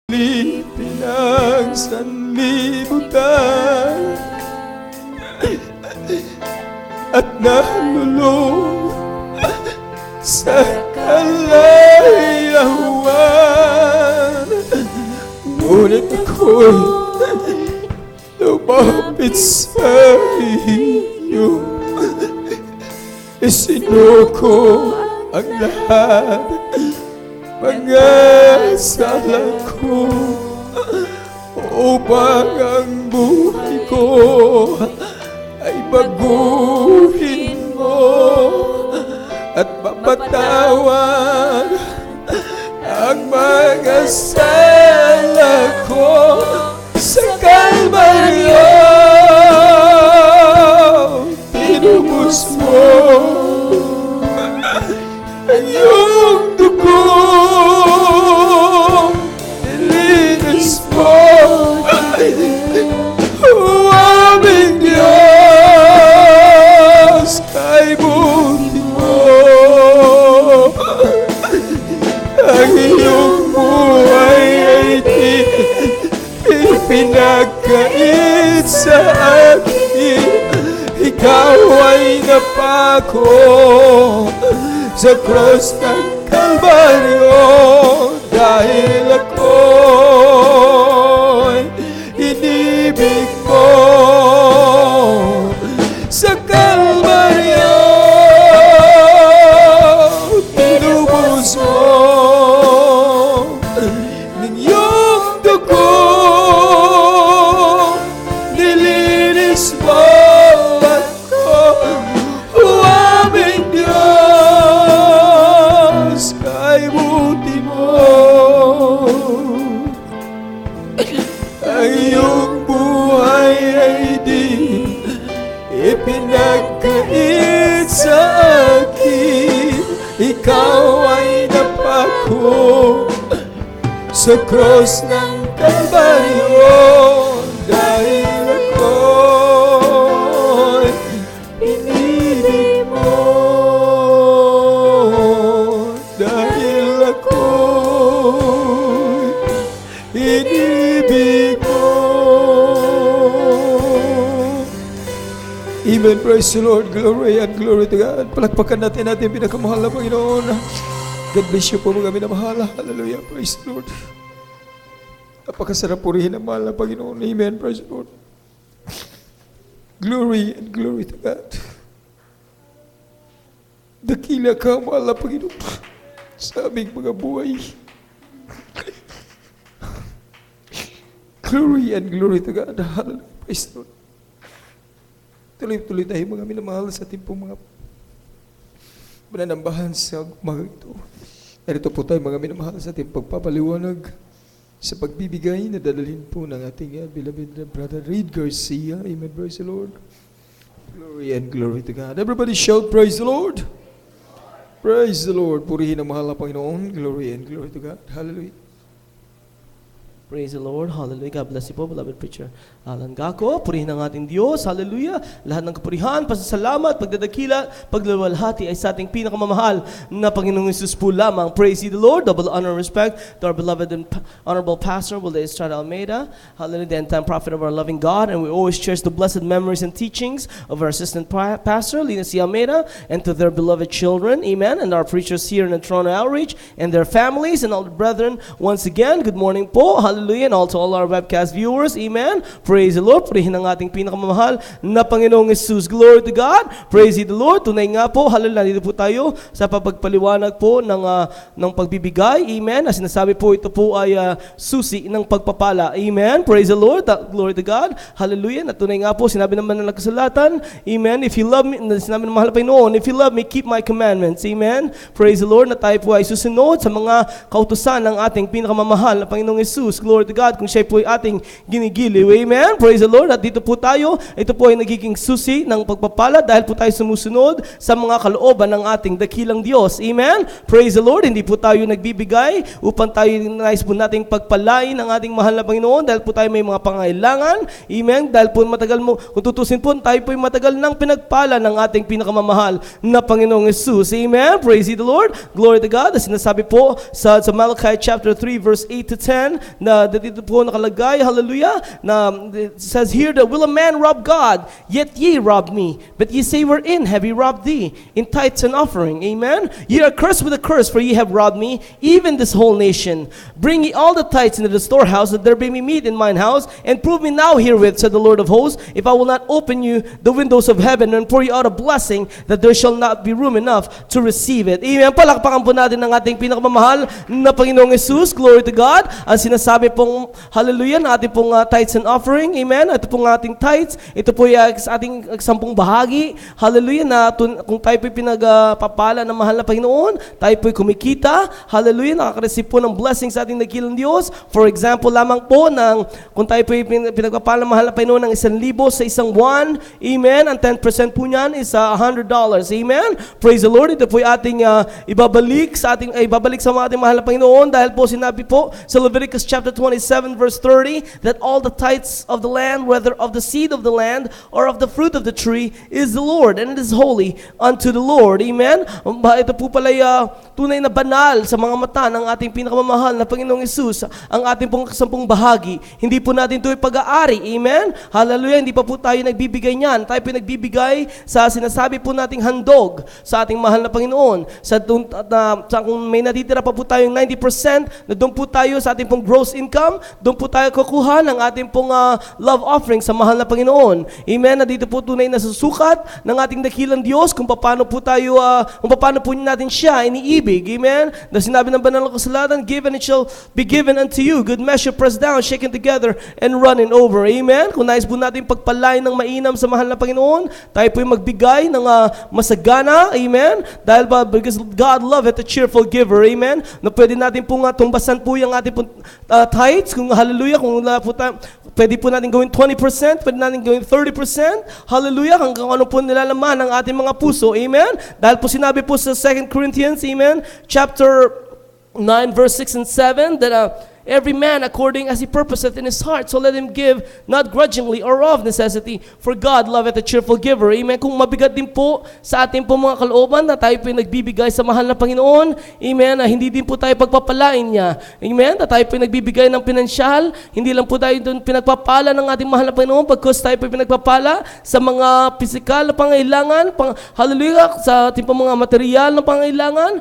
Pinagsanlibutan at nalulong sa kalayuan. Ngunit ako'y lumapit sa iyo. Isinuko ang lahat mga sala ko upang ang buhay ko ay baguhin mo at mapatawad ang mga sala ko sa Kalbaryo. Tinubos mo ang iyong dugo, nilinis mo aming Diyos, kay buti mo ang iyong buhay ay ipinagkait sa akin. Ikaw ay napako sa cross ng Kalbaryo dahil ako'y inibig mo. Sa Kalbaryo tinubos mo ng iyong dugo, nilinis mo ipinagkait sa akin. Ikaw ay napako sa cross ng Kalbaryo dahil ako'y inibig mo, dahil ako'y inibig mo. Amen. Praise the Lord. Glory and glory to God. Palakpakan natin pinakamahal na Panginoon. God bless you po mga minamahal. Hallelujah. Praise the Lord. Napakasarap purihin ang mahal na Panginoon. Amen. Praise the Lord. Glory and glory to God. Dakila ka, mahal na Panginoon, sa aming mga buhay. Glory and glory to God. Hallelujah. Praise the Lord. Tuloy-tuloy tayo mga minamahal sa ating pong mga mananambahan sa umaga ito. Narito po tayo mga minamahal sa ating pagpapaliwanag sa pagbibigay na dadalhin po ng ating beloved brother Reed Garcia. Amen. Praise the Lord. Glory and glory to God. Everybody shout, praise the Lord. Praise the Lord. Purihin ang mahal na Panginoon. Glory and glory to God. Hallelujah. Praise the Lord. Hallelujah. God bless you po, beloved preacher Alan Gaco. Purihin ang ating Diyos. Hallelujah. Lahat ng kapurihan, pasasalamat, pagdadakila, paglalwalhati ay sa ating pinakamamahal na Panginoong Hesus po lamang. Praise ye the Lord. Double honor and respect to our beloved and honorable pastor, Wilde Estrada Almeida. Hallelujah. The end-time prophet of our loving God. And we always cherish the blessed memories and teachings of our assistant pastor, Lina C. Almeida, and to their beloved children. Amen. And our preachers here in the Toronto Outreach and their families and all the brethren. Once again, good morning po. Hallelujah. And also all our webcast viewers. Amen. Praise the Lord. Purihin ang ating pinakamamahal na Panginoong Hesus. Glory to God. Praise the Lord. Tunay nga po. Hallelujah. Dito po tayo sa pagpaliwanag po ng pagbibigay. Amen. As sinasabi po, ito po ay susi ng pagpapala. Amen. Praise the Lord. Glory to God. Hallelujah. Na tunay nga po, sinabi naman ng kasulatan. Amen. If you love me, sinabi ng mahal na Panginoon, if you love me, keep my commandments. Amen. Praise the Lord. Na tayo po ay susunod sa mga kautusan ng ating pinakamamahal na Panginoong Hesus. Glory to God, kung siya po ay ating ginigiliw. Amen? Praise the Lord. At dito po tayo, ito po ay nagiging susi ng pagpapala dahil po tayo sumusunod sa mga kalooban ng ating dakilang Diyos. Amen? Praise the Lord. Hindi po tayo nagbibigay upang tayo nais po nating pagpalain ang ating mahal na Panginoon dahil po tayo may mga pangailangan. Amen? Dahil po matagal mo, kung tutusin po, tayo po ay matagal ng pinagpala ng ating pinakamamahal na Panginoong Hesus. Amen? Praise the Lord. Glory to God. As sinasabi po sa Malachi chapter 3 verse 8 to 10 na dito po nakalagay, hallelujah, na it says here that will a man rob God? Yet ye rob me. But ye say wherein have ye robbed thee? In tithes and offering. Amen. Ye are cursed with a curse, for ye have robbed me, even this whole nation. Bring ye all the tithes into the storehouse, that there may be meat in mine house, and prove me now herewith, said the Lord of hosts, if I will not open you the windows of heaven and pour you out a blessing, that there shall not be room enough to receive it. Amen. Palakpakan po natin ng ating pinakamamahal na Panginoong Jesus. Glory to God. Ang sinasabi pong hallelujah na ating pong tithes and offering. Amen. Ito pong ating tithes. Ito po yung ating 10 bahagi. Hallelujah na kung tayo po'y pinagpapala ng mahal na Panginoon, tayo po'y kumikita. Hallelujah. Nakaka-receive po ng blessing sa ating dakilang Diyos. For example lamang po kung tayo po'y pinagpapala ng mahal na Panginoon ng 1,000 sa isang buwan. Amen. Ang 10% po niyan is $100. Amen. Praise the Lord. Ito po yung ating ibabalik sa mga ating mahal na Panginoon dahil po sinabi po sa Leviticus chapter 27 verse 30 that all the tithes of the land, whether of the seed of the land or of the fruit of the tree, is the Lord, and it is holy unto the Lord. Amen. Ito po pala tunay na banal sa mga mata ng ating pinakamamahal na Panginoong Hesus, ang ating pong 10 bahagi. Hindi po natin ito pag-aari. Amen. Hallelujah. Hindi pa po tayo nagbibigay niyan. Tayo po nagbibigay sa sinasabi po nating handog sa ating mahal na Panginoon. Sa kung may natitira pa po tayong 90%, na doon po tayo sa ating pong gross income, doon po tayo kukuha ng ating pong love offering sa mahal na Panginoon. Amen. Na dito po tunay na susukat ng ating dakilang Diyos kung paano po tayo, kung paano po natin siya iniibig. Amen. Na sinabi ng banal na kasulatan, give and it shall be given unto you. Good measure, pressed down, shaken together, and running over. Amen. Kung nais po natin pagpalain ng mainam sa mahal na Panginoon, tayo po magbigay ng masagana. Amen. Dahil ba, because God loveth a cheerful giver. Amen. Na pwede natin pong tumbasan po yung ating pong tithes. Kung hallelujah, kung pwede po natin gawin 20%, pwede natin gawin 30%. Hallelujah, hanggang ano po nilalaman ng ating mga puso. Amen. Dahil po sinabi po sa 2 Corinthians, amen, chapter 9 verse 6 and 7 that every man according as he purposeth in his heart, so let him give, not grudgingly or of necessity, for God loveth a cheerful giver. Amen. Kung mabigat din po sa ating po mga kalooban na tayo po nagbibigay sa mahal na Panginoon, amen, na hindi din po tayo pagpapalain niya. Amen. Na tayo po nagbibigay ng pinansyal, hindi lang po tayo doon pinagpapala ng ating mahal na Panginoon, pagkos tayo po pinagpapala sa mga physical na pangailangan, hallelujah, sa ating po mga material na pangailangan,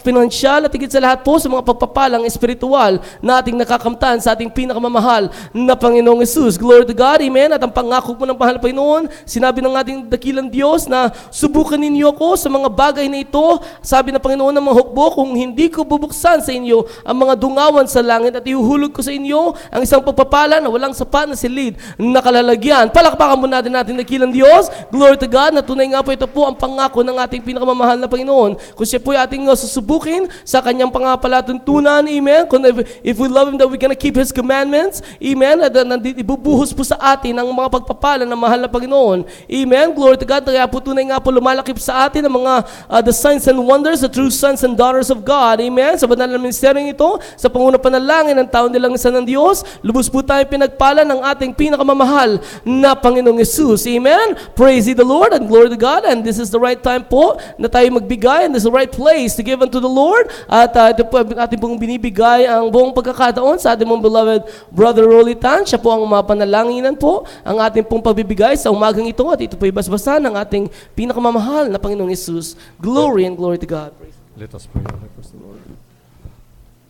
pinansyal, at higit sa lahat po sa mga pagpapalang espiritual na ating nakakamtan sa ating pinakamamahal na Panginoong Hesus. Glory to God. Amen. At ang pangako po ng mahal na Panginoon, sinabi ng ating dakilang Diyos na subukan ninyo ko sa mga bagay na ito. Sabi ng Panginoon ng mga hukbo, kung hindi ko bubuksan sa inyo ang mga dungawan sa langit at ihuhulog ko sa inyo ang isang pagpapala na walang sapat na silid na kalalagyan. Palakpakan mo natin dakilang Diyos. Glory to God. Na tunay nga po ito po ang pangako ng ating pinakamamahal na Panginoon. Kung siya po ay ating susubukin sa kanyang pangapalatuntunan. Amen. Kung if we love Him, that we're gonna keep His commandments. Amen. At ibubuhos po sa atin ang mga pagpapala ng mahal na Panginoon. Amen. Glory to God. Kaya po tunay nga po lumalakip sa atin ang mga the signs and wonders, the true sons and daughters of God. Amen. Sa banal na ministeryong ito, sa panguna panalangin ng taon nilang isa ng Diyos, lubos po tayo pinagpala ng ating pinakamamahal na Panginoong Hesus. Amen. Praise ye the Lord and glory to God. And this is the right time po na tayo magbigay, and this is the right place to give unto the Lord. At ito po ating pong binibigay ang buong pagkakataon sa ating mong beloved Brother Rolly Tan. Siya po ang mapanalangin po ang ating pong pagbibigay sa umagang ito, at ito po ibasbasa ng ating pinakamamahal na Panginoong Hesus. Glory and glory to God. Let us pray. Praise the Lord.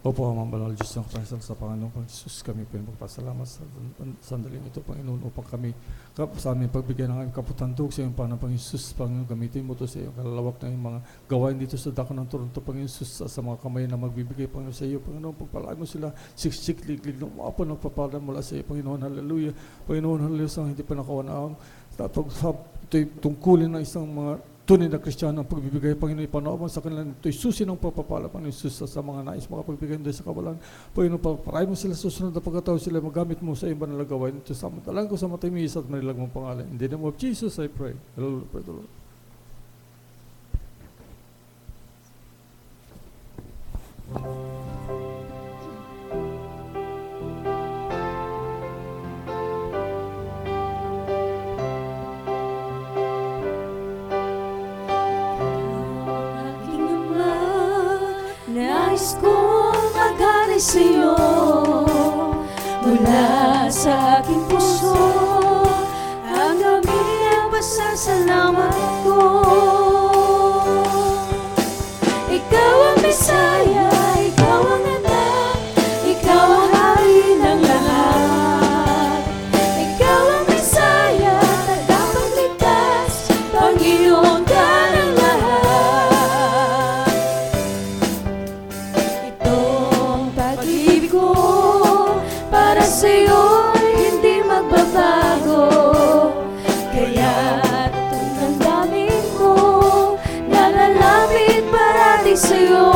Opo, Amang Banal Diyos ng Kristal sa Panginoon Pang Jesus, kami po yung magpasalamat sa sandaling ito, Panginoon, upang kami sa aming pagbigay ng aming kaputandog sa iyong Panginoon Pang Jesus, Panginoon, gamitin mo ito sa iyong kalalawak na yung mga gawain dito sa dako ng Toronto, Panginoon Jesus, sa mga kamay na magbibigay, Panginoon, sa iyo, Panginoon, pagpalain mo sila, siksik, liglig, lumapo, nagpapalan mula sa iyo, Panginoon, hallelujah, Panginoon, hallelujah, sa hindi pa nakawanaang, ito'y tungkulin ng isang mga tunay na Kristiyano ang pagbibigay, Panginoon, ipanooban sa kanila. Ito'y susi ng pagpapala, Panginoon, Jesus, sa mga nais makapagbigay doon sa kawalan. Panginoon, pagparay mo sila susunod na pagkataon sila, magamit mo sa iyong banal na gawain. Ito sa matalang ko sa matimis at manilag mong pangalan. In the name of Jesus, I pray. Hallelujah, praise the Lord. Nais kong maghanay sa'yo, Mula sa aking puso, ang dami ng pasasalamat ko. Ikaw ang Mesaya, ikaw ang anak, ikaw ang hari ng lahat. Ikaw ang Mesaya, tagapagligtas, Panginoon ka ng lahat. Itong pag-ibig ko para sa'yo'y hindi magbabago. Kaya't ang damdamin ko nalalapit parati sa'yo.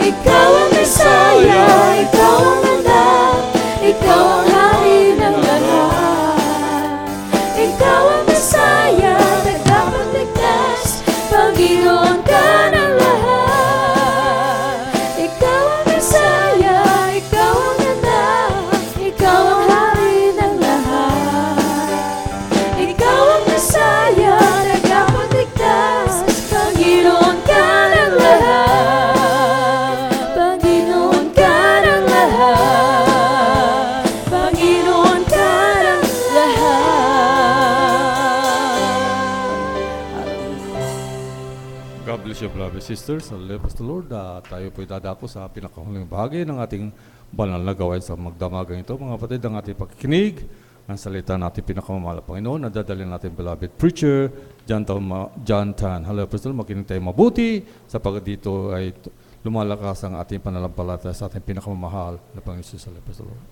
Ikaw ang Mesaya, ikaw ang anak, ikaw ang hari ng lahat. Ikaw ang Mesaya, tagapagligtas, Panginoon ka ng lahat. Ikaw ang Mesaya, ikaw ang anak, ikaw ang hari ng lahat. Ikaw ang Mesaya, tagapagligtas, Panginoon ka ng lahat. Panginoon ka ng lahat. Panginoon ka ng lahat. God bless you, beloved sisters. Hallelujah, praise the Lord. Tayo po'y dadako sa pinakahuling bahagi ng ating banal na gawain sa magdamagang ito. Mga kapatid, ang ating pakikinig, ang salita natin pinakamamahal na Panginoon, na dadalhin natin beloved preacher, John Tan. Hallelujah, praise the Lord. Makinig tayo mabuti, sapagkat dito ay lumalakas ang ating pananampalataya sa ating pinakamamahal na Panginoon Jesus. Hallelujah, praise the Lord.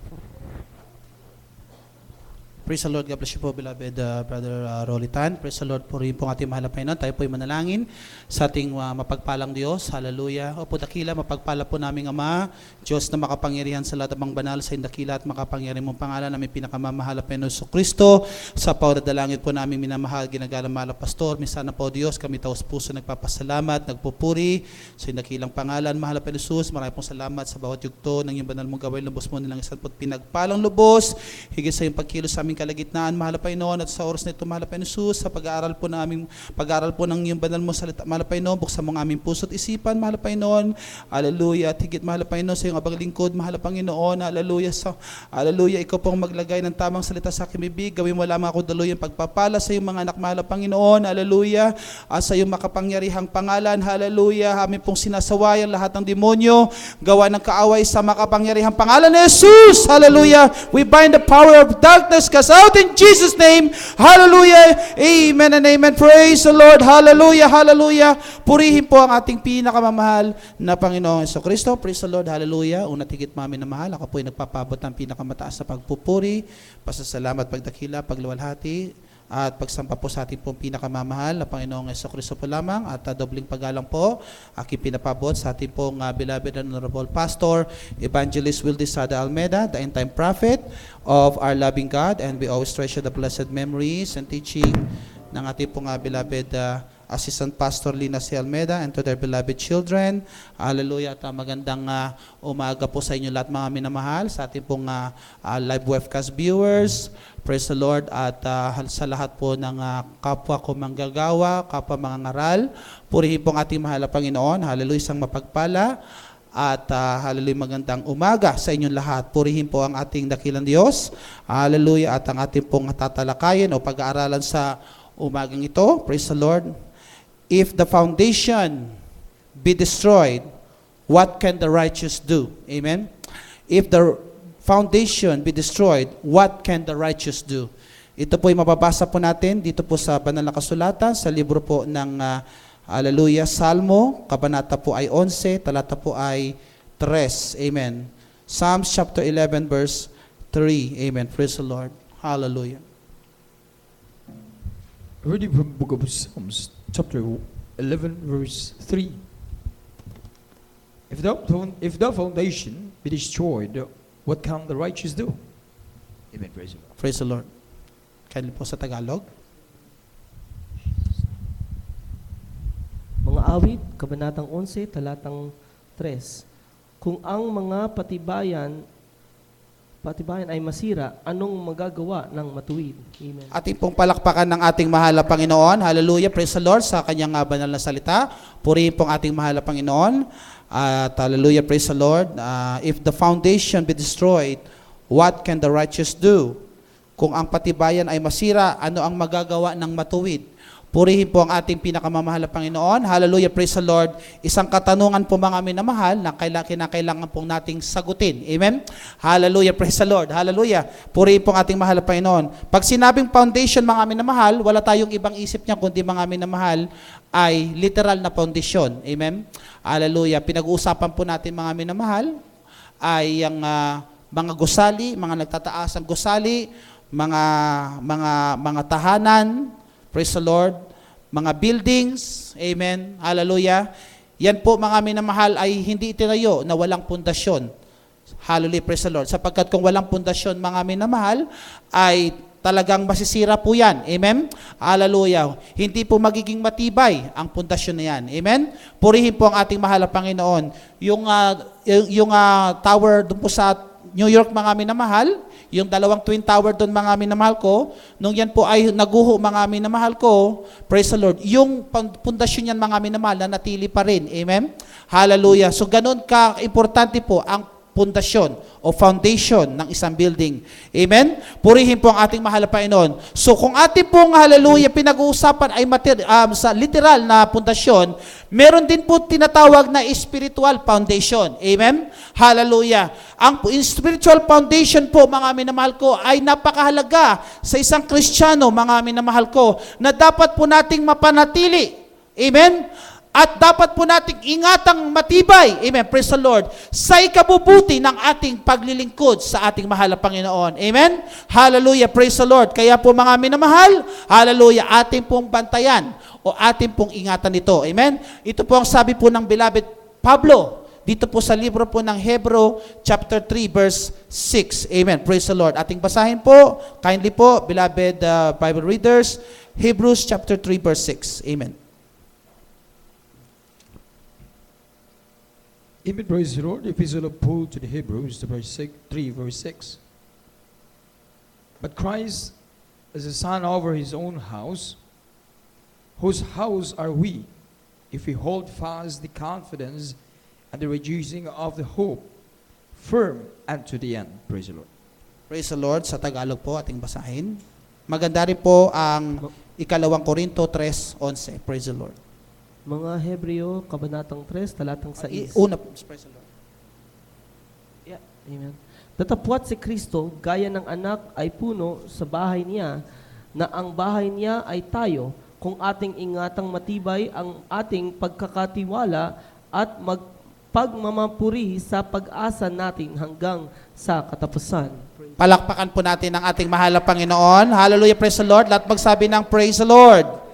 Praise the Lord. God bless you po, beloved Brother Rolly Tan. Praise the Lord po rin po ang ating mahal na Panginoon. Tayo po'y manalangin sa ating mapagpalang Diyos. Hallelujah. Opo, dakila, mapagpala po naming Ama, Diyos na makapangyarihan sa lahat ng banal, sa indakila at makapangyarihan mong pangalan, namin pinakamamahal na Panginoon sa Kristo. Sa pagdadalangin po namin minamahal, ginagalang na Pastor. Minsan na po, Diyos, kami taos puso nagpapasalamat, nagpupuri sa indakilang pangalan. Mahal na Panginoon Jesus, marami pong salamat sa bawat yugto ng iyong banal mong gawin. Lubos mo nilang isang pinagpalang lubos. Higit sa iyong pagkilos sa aming kalagitnaan, mahal na Panginoon, at sa oras na ito, mahal na Panginoon Jesus, sa pag-aaral po ng iyong banal mo salita, mahal na Panginoon, buksan mo ang aming puso at isipan, mahal na Panginoon, hallelujah, at higit, mahal na Panginoon, sa iyong abang lingkod, mahal na Panginoon, hallelujah, hallelujah, ikaw pong maglagay ng tamang salita sa aking bibig, gawin mo lamang ako daluyang pagpapala sa iyong mga anak, mahal na Panginoon, hallelujah, at sa iyong makapangyarihang pangalan, hallelujah, amin pong sinasawayan lahat ng demonyo, gawa ng kaaway sa makapangyarihang pangalan ni Jesus, hallelujah, we bind the power of darkness, cast out in Jesus' name. Hallelujah. Amen and amen. Praise the Lord. Hallelujah. Hallelujah. Purihin po ang ating pinakamamahal na Panginoong Jesucristo. Praise the Lord. Hallelujah. Una tigit mami na mahal. Ako po ay nagpapabot ng pinakamataas na pagpupuri, pasasalamat, pagdakila, pagluwalhati, at pagsampa po sa ating pong pinakamamahal na Panginoong Jesucristo po lamang, at dobling paggalang po aking pinapabot sa ating pong beloved and honorable Pastor Evangelist Wildy Sada Almeida, the end time prophet of our loving God, and we always treasure the blessed memories and teaching ng ating pong beloved Assistant Pastor Lina C. Almeida, and to their beloved children. Hallelujah. At magandang umaga po sa inyo lahat, mga minamahal, sa ating pong live webcast viewers. Praise the Lord. At sa lahat po ng kapwa ko manggagawa, kapwa mga ngaral, purihin po ang ating mahal na Panginoon. Hallelujah. Isang mapagpala at hallelujah, magandang umaga sa inyong lahat. Purihin po ang ating dakilang Diyos. Hallelujah. At ang ating pong tatalakayin o pag-aaralan sa umagang ito. Praise the Lord. If the foundation be destroyed, what can the righteous do? Amen? If the foundation be destroyed, what can the righteous do? Ito po ay mababasa po natin dito po sa banal na kasulatan, sa libro po ng hallelujah, Salmo, kabanata po ay 11, talata po ay 3. Amen. Psalms chapter 11 verse 3. Amen. Praise the Lord. Hallelujah. Reading from the book of Psalms, chapter 11, verse 3. If the foundation be destroyed, what can the righteous do? Amen. Praise the Lord. Praise the Lord. Kindly po sa Tagalog. Mga awit, kabanatang 11, talatang 3. Kung ang mga patibayan ay masira, anong magagawa ng matuwid? Amen. Ating pong palakpakan ng ating mahal na Panginoon. Hallelujah, praise the Lord sa kanyang banal na salita. Purihin pong ating mahal na Panginoon. At hallelujah, praise the Lord. If the foundation be destroyed, what can the righteous do? Kung ang patibayan ay masira, ano ang magagawa ng matuwid? Purihin po ang ating pinakamamahal na Panginoon. Hallelujah, praise the Lord. Isang katanungan po mga minamahal na kinakailangan pong nating sagutin. Amen? Hallelujah, praise the Lord. Hallelujah. Purihin po ang ating mahal na Panginoon. Pag sinabing foundation mga minamahal, wala tayong ibang isip niya kundi mga minamahal ay literal na foundation. Amen? Hallelujah. Pinag-uusapan po natin mga minamahal ay ang mga gusali, mga nagtataas ang gusali, mga tahanan, praise the Lord, mga buildings, amen, hallelujah. Yan po mga minamahal ay hindi itinayo na walang pundasyon. Hallelujah, praise the Lord. Sapagkat kung walang pundasyon mga minamahal, ay talagang masisira po yan. Amen? Hallelujah. Hindi po magiging matibay ang pundasyon na yan. Amen? Purihin po ang ating mahal na Panginoon. Yung tower doon po sa New York mga minamahal, yung dalawang twin tower doon mga minamahal ko, nung yan po ay naguho mga minamahal ko, praise the Lord, yung pundasyon yan mga minamahal na natili pa rin. Amen? Hallelujah. So ganun ka-importante po ang pundasyon o foundation ng isang building. Amen? Purihin po ang ating mahal na Panginoon. So kung ating pong hallelujah pinag-uusapan ay sa literal na pundasyon, meron din po tinatawag na spiritual foundation. Amen? Hallelujah. Ang spiritual foundation po mga minamahal ko ay napakahalaga sa isang Kristiyano mga minamahal ko na dapat po nating mapanatili. Amen? At dapat po nating ingatang matibay, amen, praise the Lord, sa ikabubuti ng ating paglilingkod sa ating mahal na Panginoon. Amen? Hallelujah, praise the Lord. Kaya po mga minamahal, hallelujah, ating pong bantayan o ating pong ingatan ito. Amen? Ito po ang sabi po ng beloved Pablo, dito po sa libro po ng Hebrew, chapter 3, verse 6. Amen, praise the Lord. Ating basahin po, kindly po, beloved Bible readers, Hebrews chapter 3, verse 6. Amen. Amen, praise the Lord. Epistle of Paul to the Hebrews, the verse 3, verse 6. But Christ is a son over his own house, whose house are we, if we hold fast the confidence and the rejoicing of the hope, firm unto the end. Praise the Lord. Praise the Lord. Sa Tagalog po ating basahin. Maganda rin po ang 2 Korinto 3:11. Praise the Lord. Mga Hebreo, Kabanatang 3, talatang 6. Una, praise the Lord. Yeah, amen. Datapwat si Kristo, gaya ng anak ay puno sa bahay niya, na ang bahay niya ay tayo, kung ating ingatang matibay ang ating pagkakatiwala at pagmamapuri sa pag-asa natin hanggang sa katapusan. Palakpakan po natin ang ating mahal na Panginoon. Hallelujah, praise the Lord. Lahat magsabi ng praise the Lord.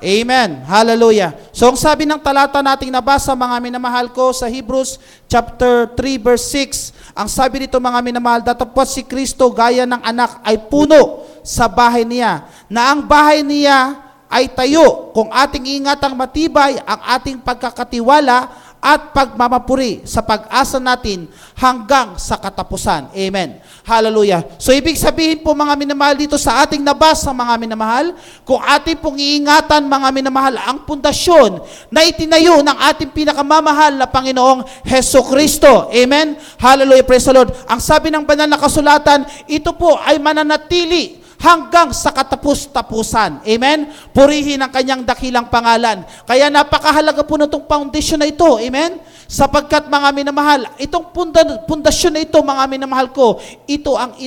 Amen. Hallelujah. So, ang sabi ng talata nating nabasa, mga minamahal ko, sa Hebrews chapter 3, verse 6, ang sabi dito, mga minamahal, datapwat si Kristo gaya ng anak ay puno sa bahay niya, na ang bahay niya ay tayo, kung ating ingatang matibay ang ating pagkakatiwala at pagmamapuri sa pag-asa natin hanggang sa katapusan. Amen. Hallelujah. So, ibig sabihin po mga minamahal dito sa ating nabasa mga minamahal, kung ating pong iingatan mga minamahal ang pundasyon na itinayo ng ating pinakamamahal na Panginoong Hesukristo. Amen. Hallelujah. Praise the Lord. Ang sabi ng banal na kasulatan, ito po ay mananatili hanggang sa katapus-tapusan. Amen? Purihin ang kanyang dakilang pangalan. Kaya napakahalaga po na itong foundation na ito. Amen? Sapagkat mga minamahal, itong pundasyon na ito, mga minamahal ko, ito ang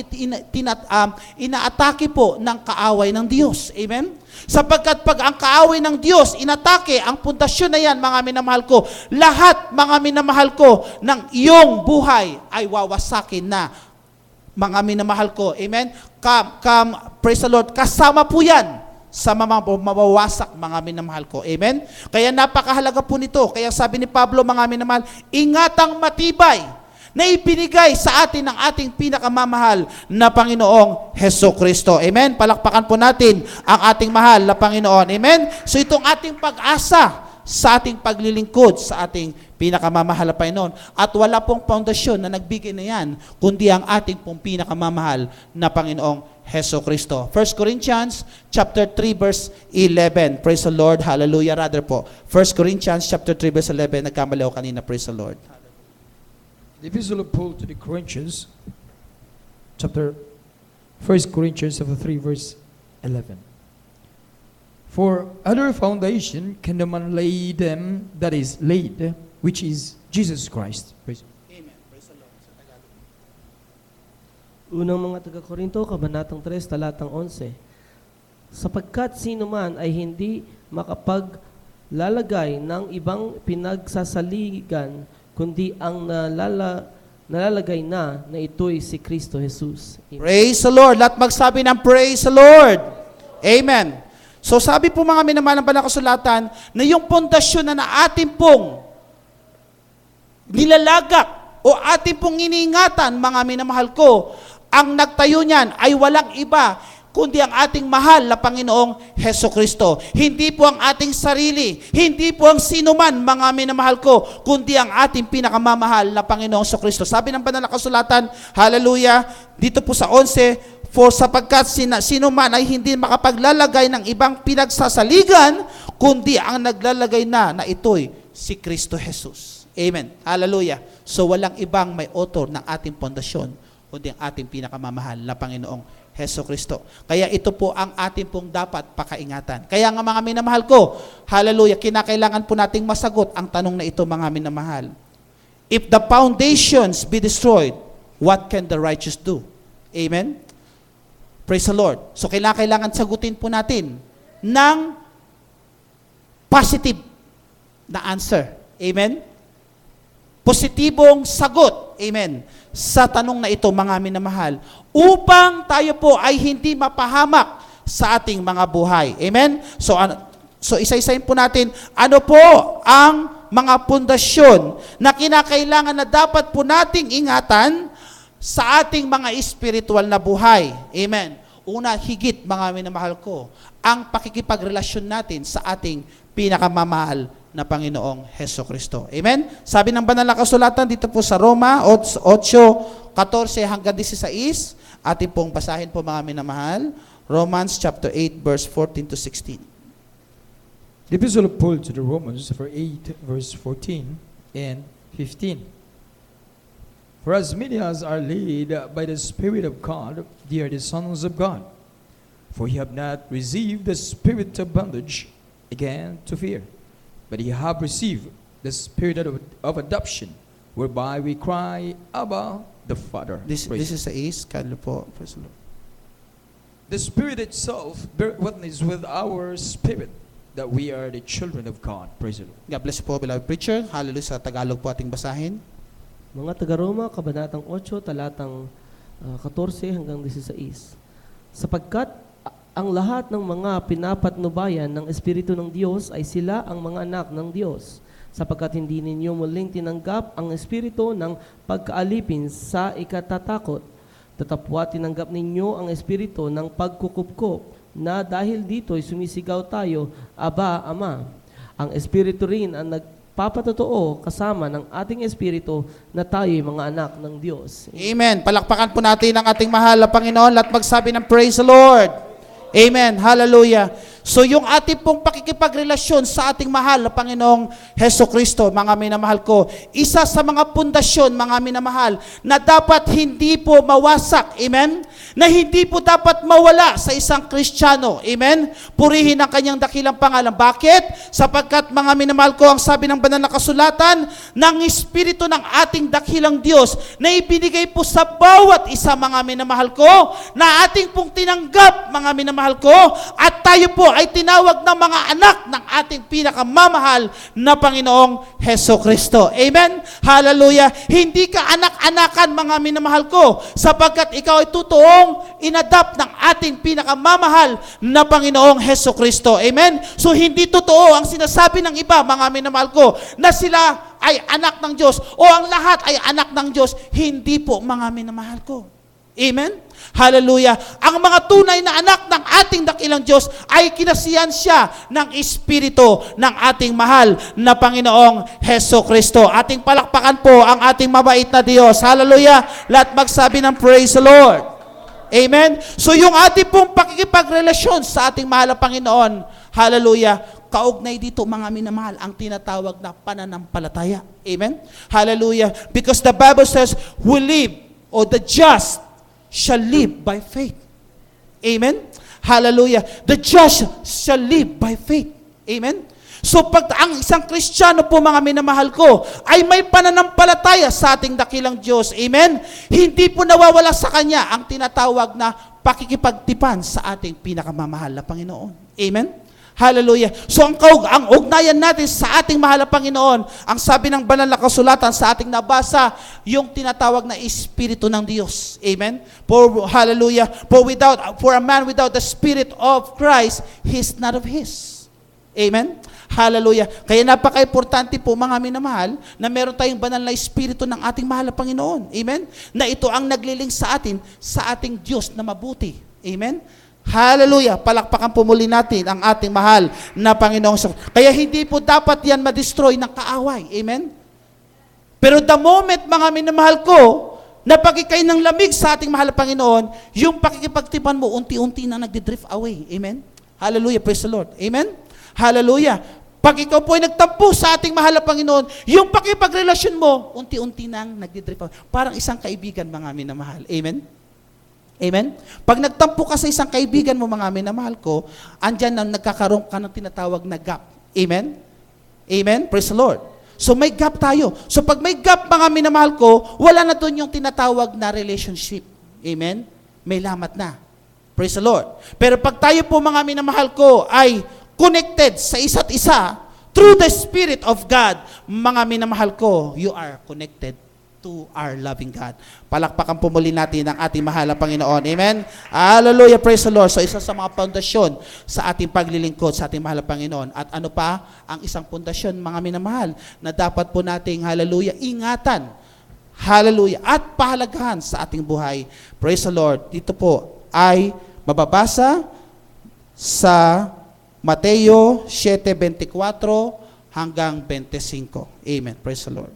inaatake po ng kaaway ng Diyos. Amen? Sapagkat pag ang kaaway ng Diyos inatake ang pundasyon na yan, mga minamahal ko, lahat, mga minamahal ko, ng iyong buhay ay wawasakin na, mga minamahal ko. Amen? Praise the Lord. Kasama po yan sa mawawasak, mga minamahal ko. Amen? Kaya napakahalaga po nito. Kaya sabi ni Pablo, mga minamahal, ingatang matibay na ibinigay sa atin ng ating pinakamamahal na Panginoong Hesukristo. Amen? Palakpakan po natin ang ating mahal na Panginoon. Amen? So itong ating pag-asa sa ating paglilingkod sa ating pinakamamahal na Panginoon. At wala pong pundasyon na nagbigay na yan, kundi ang ating pong pinakamamahal na Panginoong Heso Kristo. 1 Corinthians chapter 3 verse 11. Praise the Lord. Hallelujah. Rather po. 1 Corinthians chapter 3 verse 11. Nagkamali ako kanina. Praise the Lord. The Epistle of Paul to the Corinthians, chapter 1 Corinthians chapter 3 verse 11. For other foundation can no man lay them that is laid, which is Jesus Christ. Praise. Amen. Praise the Lord. Sa Tagalog. Unang mga taga-Korinto, Kabanatang 3, talatang 11. Sapagkat sino man ay hindi makapaglalagay ng ibang pinagsasaligan, kundi ang nalalagay na ito'y si Kristo Jesus. Amen. Praise the Lord. Lahat magsabi ng praise the Lord. Amen. So sabi po mga minamahal ng banal na kasulatan na yung pundasyon na ating pong nilalagak o ating pong iniingatan, mga minamahal ko, ang nagtayo niyan ay walang iba kundi ang ating mahal na Panginoong Heso Kristo. Hindi po ang ating sarili, hindi po ang sinuman, mga minamahal ko, kundi ang ating pinakamamahal na Panginoong Heso Kristo. Sabi ng banal na kasulatan, hallelujah, dito po sa 11, for sapagkat sino man ay hindi makapaglalagay ng ibang pinagsasaligan, kundi ang naglalagay na ito'y si Kristo Jesus. Amen. Hallelujah. So walang ibang may author ng ating pundasyon, kundi ang ating pinakamamahal na Panginoong Heso Kristo. Kaya ito po ang ating pong dapat pakaingatan. Kaya nga mga minamahal ko, hallelujah, kinakailangan po nating masagot ang tanong na ito, mga minamahal. If the foundations be destroyed, what can the righteous do? Amen? Praise the Lord. So kailangan sagutin po natin ng positive na answer. Amen? Positibong sagot. Amen. Sa tanong na ito, mga minamahal, upang tayo po ay hindi mapahamak sa ating mga buhay. Amen? So isa-isahin po natin, ano po ang mga pundasyon na kinakailangan na dapat po nating ingatan sa ating mga espiritual na buhay. Amen. Una, higit, mga minamahal ko, ang pakikipagrelasyon natin sa ating pinakamamahal na Panginoong Heso Kristo. Amen? Sabi ng banal na kasulatan dito po sa Roma 8:14 hanggang 16, atin pong basahin po, mga minamahal. Romans chapter 8 verse 14 to 16. The Epistle of Paul to the Romans, chapter 8 verse 14 and 15. For as many as are led by the Spirit of God, they are the sons of God. For ye have not received the spirit of bondage again to fear, but ye have received the spirit of adoption, whereby we cry, Abba, the Father. This is the East. Kalo po. Praise the Lord. The Spirit itself bear witness with our spirit that we are the children of God. Praise the Lord. God bless po, beloved preacher. Hallelujah. Sa Tagalog po ating basahin. Mga taga-Roma, Kabanatang 8, talatang 14 hanggang 16. Sapagkat ang lahat ng mga pinapatnubayan ng Espiritu ng Diyos ay sila ang mga anak ng Diyos. Sapagkat hindi ninyo muling tinanggap ang Espiritu ng pagkaalipin sa ikatatakot. Tatapwa tinanggap ninyo ang Espiritu ng pagkukupkop na dahil dito'y sumisigaw tayo, Aba, Ama. Ang Espiritu rin ang nagpapatotoo kasama ng ating Espiritu na tayo'y mga anak ng Diyos. Amen. Palakpakan po natin ang ating mahal na Panginoon at magsabi ng praise the Lord. Amen. Hallelujah. So yung ating pong pakikipagrelasyon sa ating mahal na Panginoong Heso Kristo, mga minamahal ko, isa sa mga pundasyon, mga minamahal, na dapat hindi po mawasak. Amen? Na hindi po dapat mawala sa isang Kristiyano. Amen? Purihin ang kanyang dakilang pangalan. Bakit? Sapagkat, mga minamahal ko, ang sabi ng banal na kasulatan, ng Espiritu ng ating dakilang Diyos na ibinigay po sa bawat isa, mga minamahal ko, na ating pong tinanggap, mga minamahal ko, at tayo po ay tinawag ng mga anak ng ating pinakamamahal na Panginoong Heso Kristo. Amen? Hallelujah. Hindi ka anak-anakan, mga minamahal ko, sapagkat ikaw ay totoong inadapt ng ating pinakamamahal na Panginoong Heso Kristo. Amen? So hindi totoo ang sinasabi ng iba, mga minamahal ko, na sila ay anak ng Diyos o ang lahat ay anak ng Diyos. Hindi po, mga minamahal ko. Amen? Hallelujah. Ang mga tunay na anak ng ating dakilang Diyos ay kinasiyan siya ng Espiritu ng ating mahal na Panginoong Heso Kristo. Ating palakpakan po ang ating mabait na Diyos. Hallelujah. Lahat magsabi ng praise the Lord. Amen? So yung ating pong pakikipagrelasyon sa ating mahal na Panginoon, hallelujah, kaugnay dito mga minamahal ang tinatawag na pananampalataya. Amen? Hallelujah. Because the Bible says, who live, or the just, shall live by faith. Amen? Hallelujah. The just shall live by faith. Amen? So pag ang isang Kristiyano po mga minamahal ko ay may pananampalataya sa ating dakilang Diyos. Amen? Hindi po nawawala sa Kanya ang tinatawag na pakikipagtipan sa ating pinakamamahal na Panginoon. Amen? Hallelujah. So ang ugnayan natin sa ating mahal na Panginoon, ang sabi ng banal na kasulatan sa ating nabasa, yung tinatawag na Espiritu ng Diyos. Amen? Hallelujah. For a man without the Spirit of Christ, he's not of His. Amen? Hallelujah. Kaya napaka-importante po mga minamahal na meron tayong banal na Espiritu ng ating mahal na Panginoon. Amen? Na ito ang nagliling sa atin, sa ating Diyos na mabuti. Amen? Hallelujah. Palakpakan po muli natin ang ating mahal na Panginoong. Kaya hindi po dapat yan ma-destroy ng kaaway. Amen? Pero the moment, mga minamahal ko, na pagkikay ng lamig sa ating mahal na Panginoon, yung pakikipagtipan mo, unti-unti na nagdi-drift away. Amen? Hallelujah. Praise the Lord. Amen? Hallelujah. Pag ikaw po ay nagtampo sa ating mahal na Panginoon, yung pakipagrelasyon mo, unti-unti nang nagdi-drift away. Parang isang kaibigan, mga minamahal. Amen? Amen? Pag nagtampo ka sa isang kaibigan mo, mga minamahal ko, andyan na nagkakaroon ka ng tinatawag na gap. Amen? Amen? Praise the Lord. So may gap tayo. So pag may gap, mga minamahal ko, wala na doon yung tinatawag na relationship. Amen? May lamat na. Praise the Lord. Pero pag tayo po, mga minamahal ko, ay connected sa isa't isa, through the Spirit of God, mga minamahal ko, you are connected to our loving God. Palakpakan po muli natin ang ating mahal na Panginoon. Amen? Hallelujah, praise the Lord. So isa sa mga pundasyon sa ating paglilingkod sa ating mahal na Panginoon. At ano pa ang isang pundasyon, mga minamahal, na dapat po nating, hallelujah, ingatan, hallelujah, at pahalagahan sa ating buhay. Praise the Lord. Dito po ay mababasa sa Mateo 7:24 hanggang 25. Amen. Praise the Lord.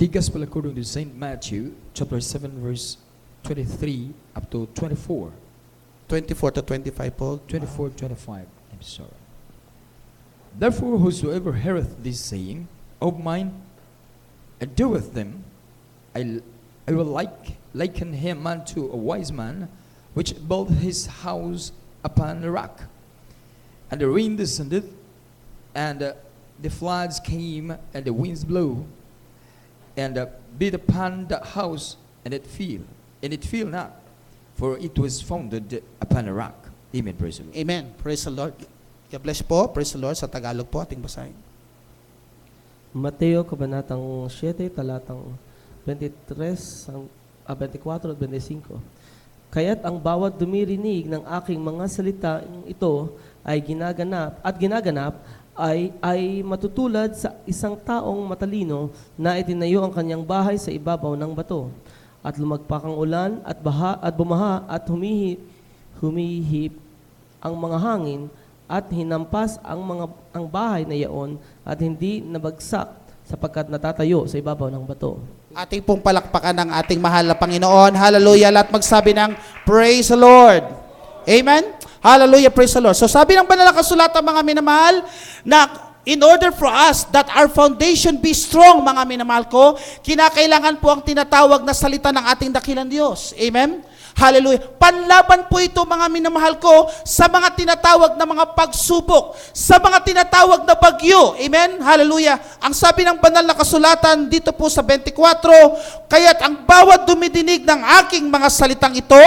The Gospel according to St. Matthew, chapter 7, verse 23 up to 24. 24 to 25 po. 24, 25. I'm sorry. Therefore, whosoever heareth this saying of mine and doeth them, I will liken him unto a wise man, which built his house upon a rock. And the rain descended, and the floods came, and the winds blew, and beat upon the house, and it fell not, for it was founded upon a rock. Amen. Praise the Lord. Amen. Praise the Lord. God bless po. Praise the Lord. Sa Tagalog po ating basahin. Mateo, kabanatang 7, talatang 23, 24 at 25. Kaya't ang bawat dumirinig ng aking mga salita ito ay ginaganap ay matutulad sa isang taong matalino na itinayo ang kanyang bahay sa ibabaw ng bato. At lumagpak ang ulan at bumaha at humihip ang mga hangin at hinampas ang bahay na iyon at hindi nabagsak sapagkat natatayo sa ibabaw ng bato. Ating pong palakpakan ng ating mahal na Panginoon. Hallelujah. Lahat magsabi ng praise the Lord. Amen? Hallelujah, praise the Lord. So sabi ng banal na kasulatan, mga minamahal, na in order for us that our foundation be strong, mga minamahal ko, kinakailangan po ang tinatawag na salita ng ating dakilang Diyos. Amen? Hallelujah. Panlaban po ito, mga minamahal ko, sa mga tinatawag na mga pagsubok, sa mga tinatawag na bagyo. Amen? Hallelujah. Ang sabi ng banal na kasulatan dito po sa 24, kaya't ang bawat dumidinig ng aking mga salitang ito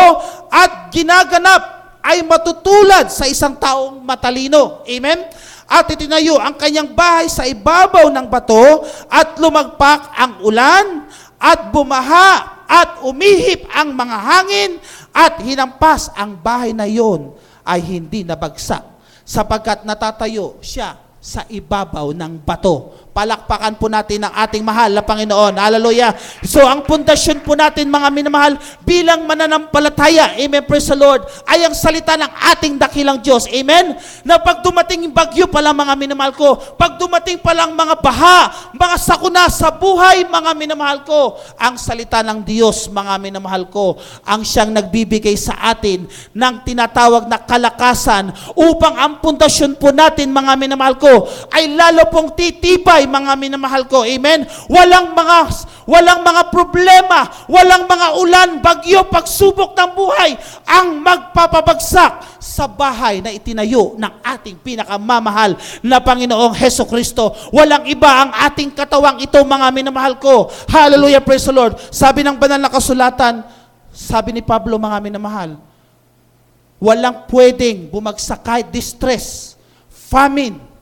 at ginaganap ay matutulad sa isang taong matalino. Amen? At itinayo ang kanyang bahay sa ibabaw ng bato at lumagpak ang ulan at bumaha at umihip ang mga hangin at hinampas ang bahay na iyon ay hindi nabagsak sapagkat natatayo siya sa ibabaw ng bato. Palakpakan po natin ang ating mahal na Panginoon. Hallelujah. So, ang pundasyon po natin, mga minamahal, bilang mananampalataya, amen, praise the Lord, ay ang salita ng ating dakilang Diyos. Amen? Na pag dumating yung bagyo pa lang, mga minamahal ko, pag dumating pa lang mga baha, mga sakuna sa buhay, mga minamahal ko, ang salita ng Diyos, mga minamahal ko, ang siyang nagbibigay sa atin ng tinatawag na kalakasan upang ang pundasyon po natin, mga minamahal ko, ay lalo pong titibay, mga minamahal ko. Amen? Walang mga problema, walang mga ulan, bagyo, pagsubok ng buhay ang magpapabagsak sa bahay na itinayo ng ating pinakamamahal na Panginoong Heso Kristo. Walang iba ang ating katawang ito, mga minamahal ko. Hallelujah, praise the Lord. Sabi ng banal na kasulatan, sabi ni Pablo, mga minamahal, walang pwedeng bumagsak kahit distress, famine,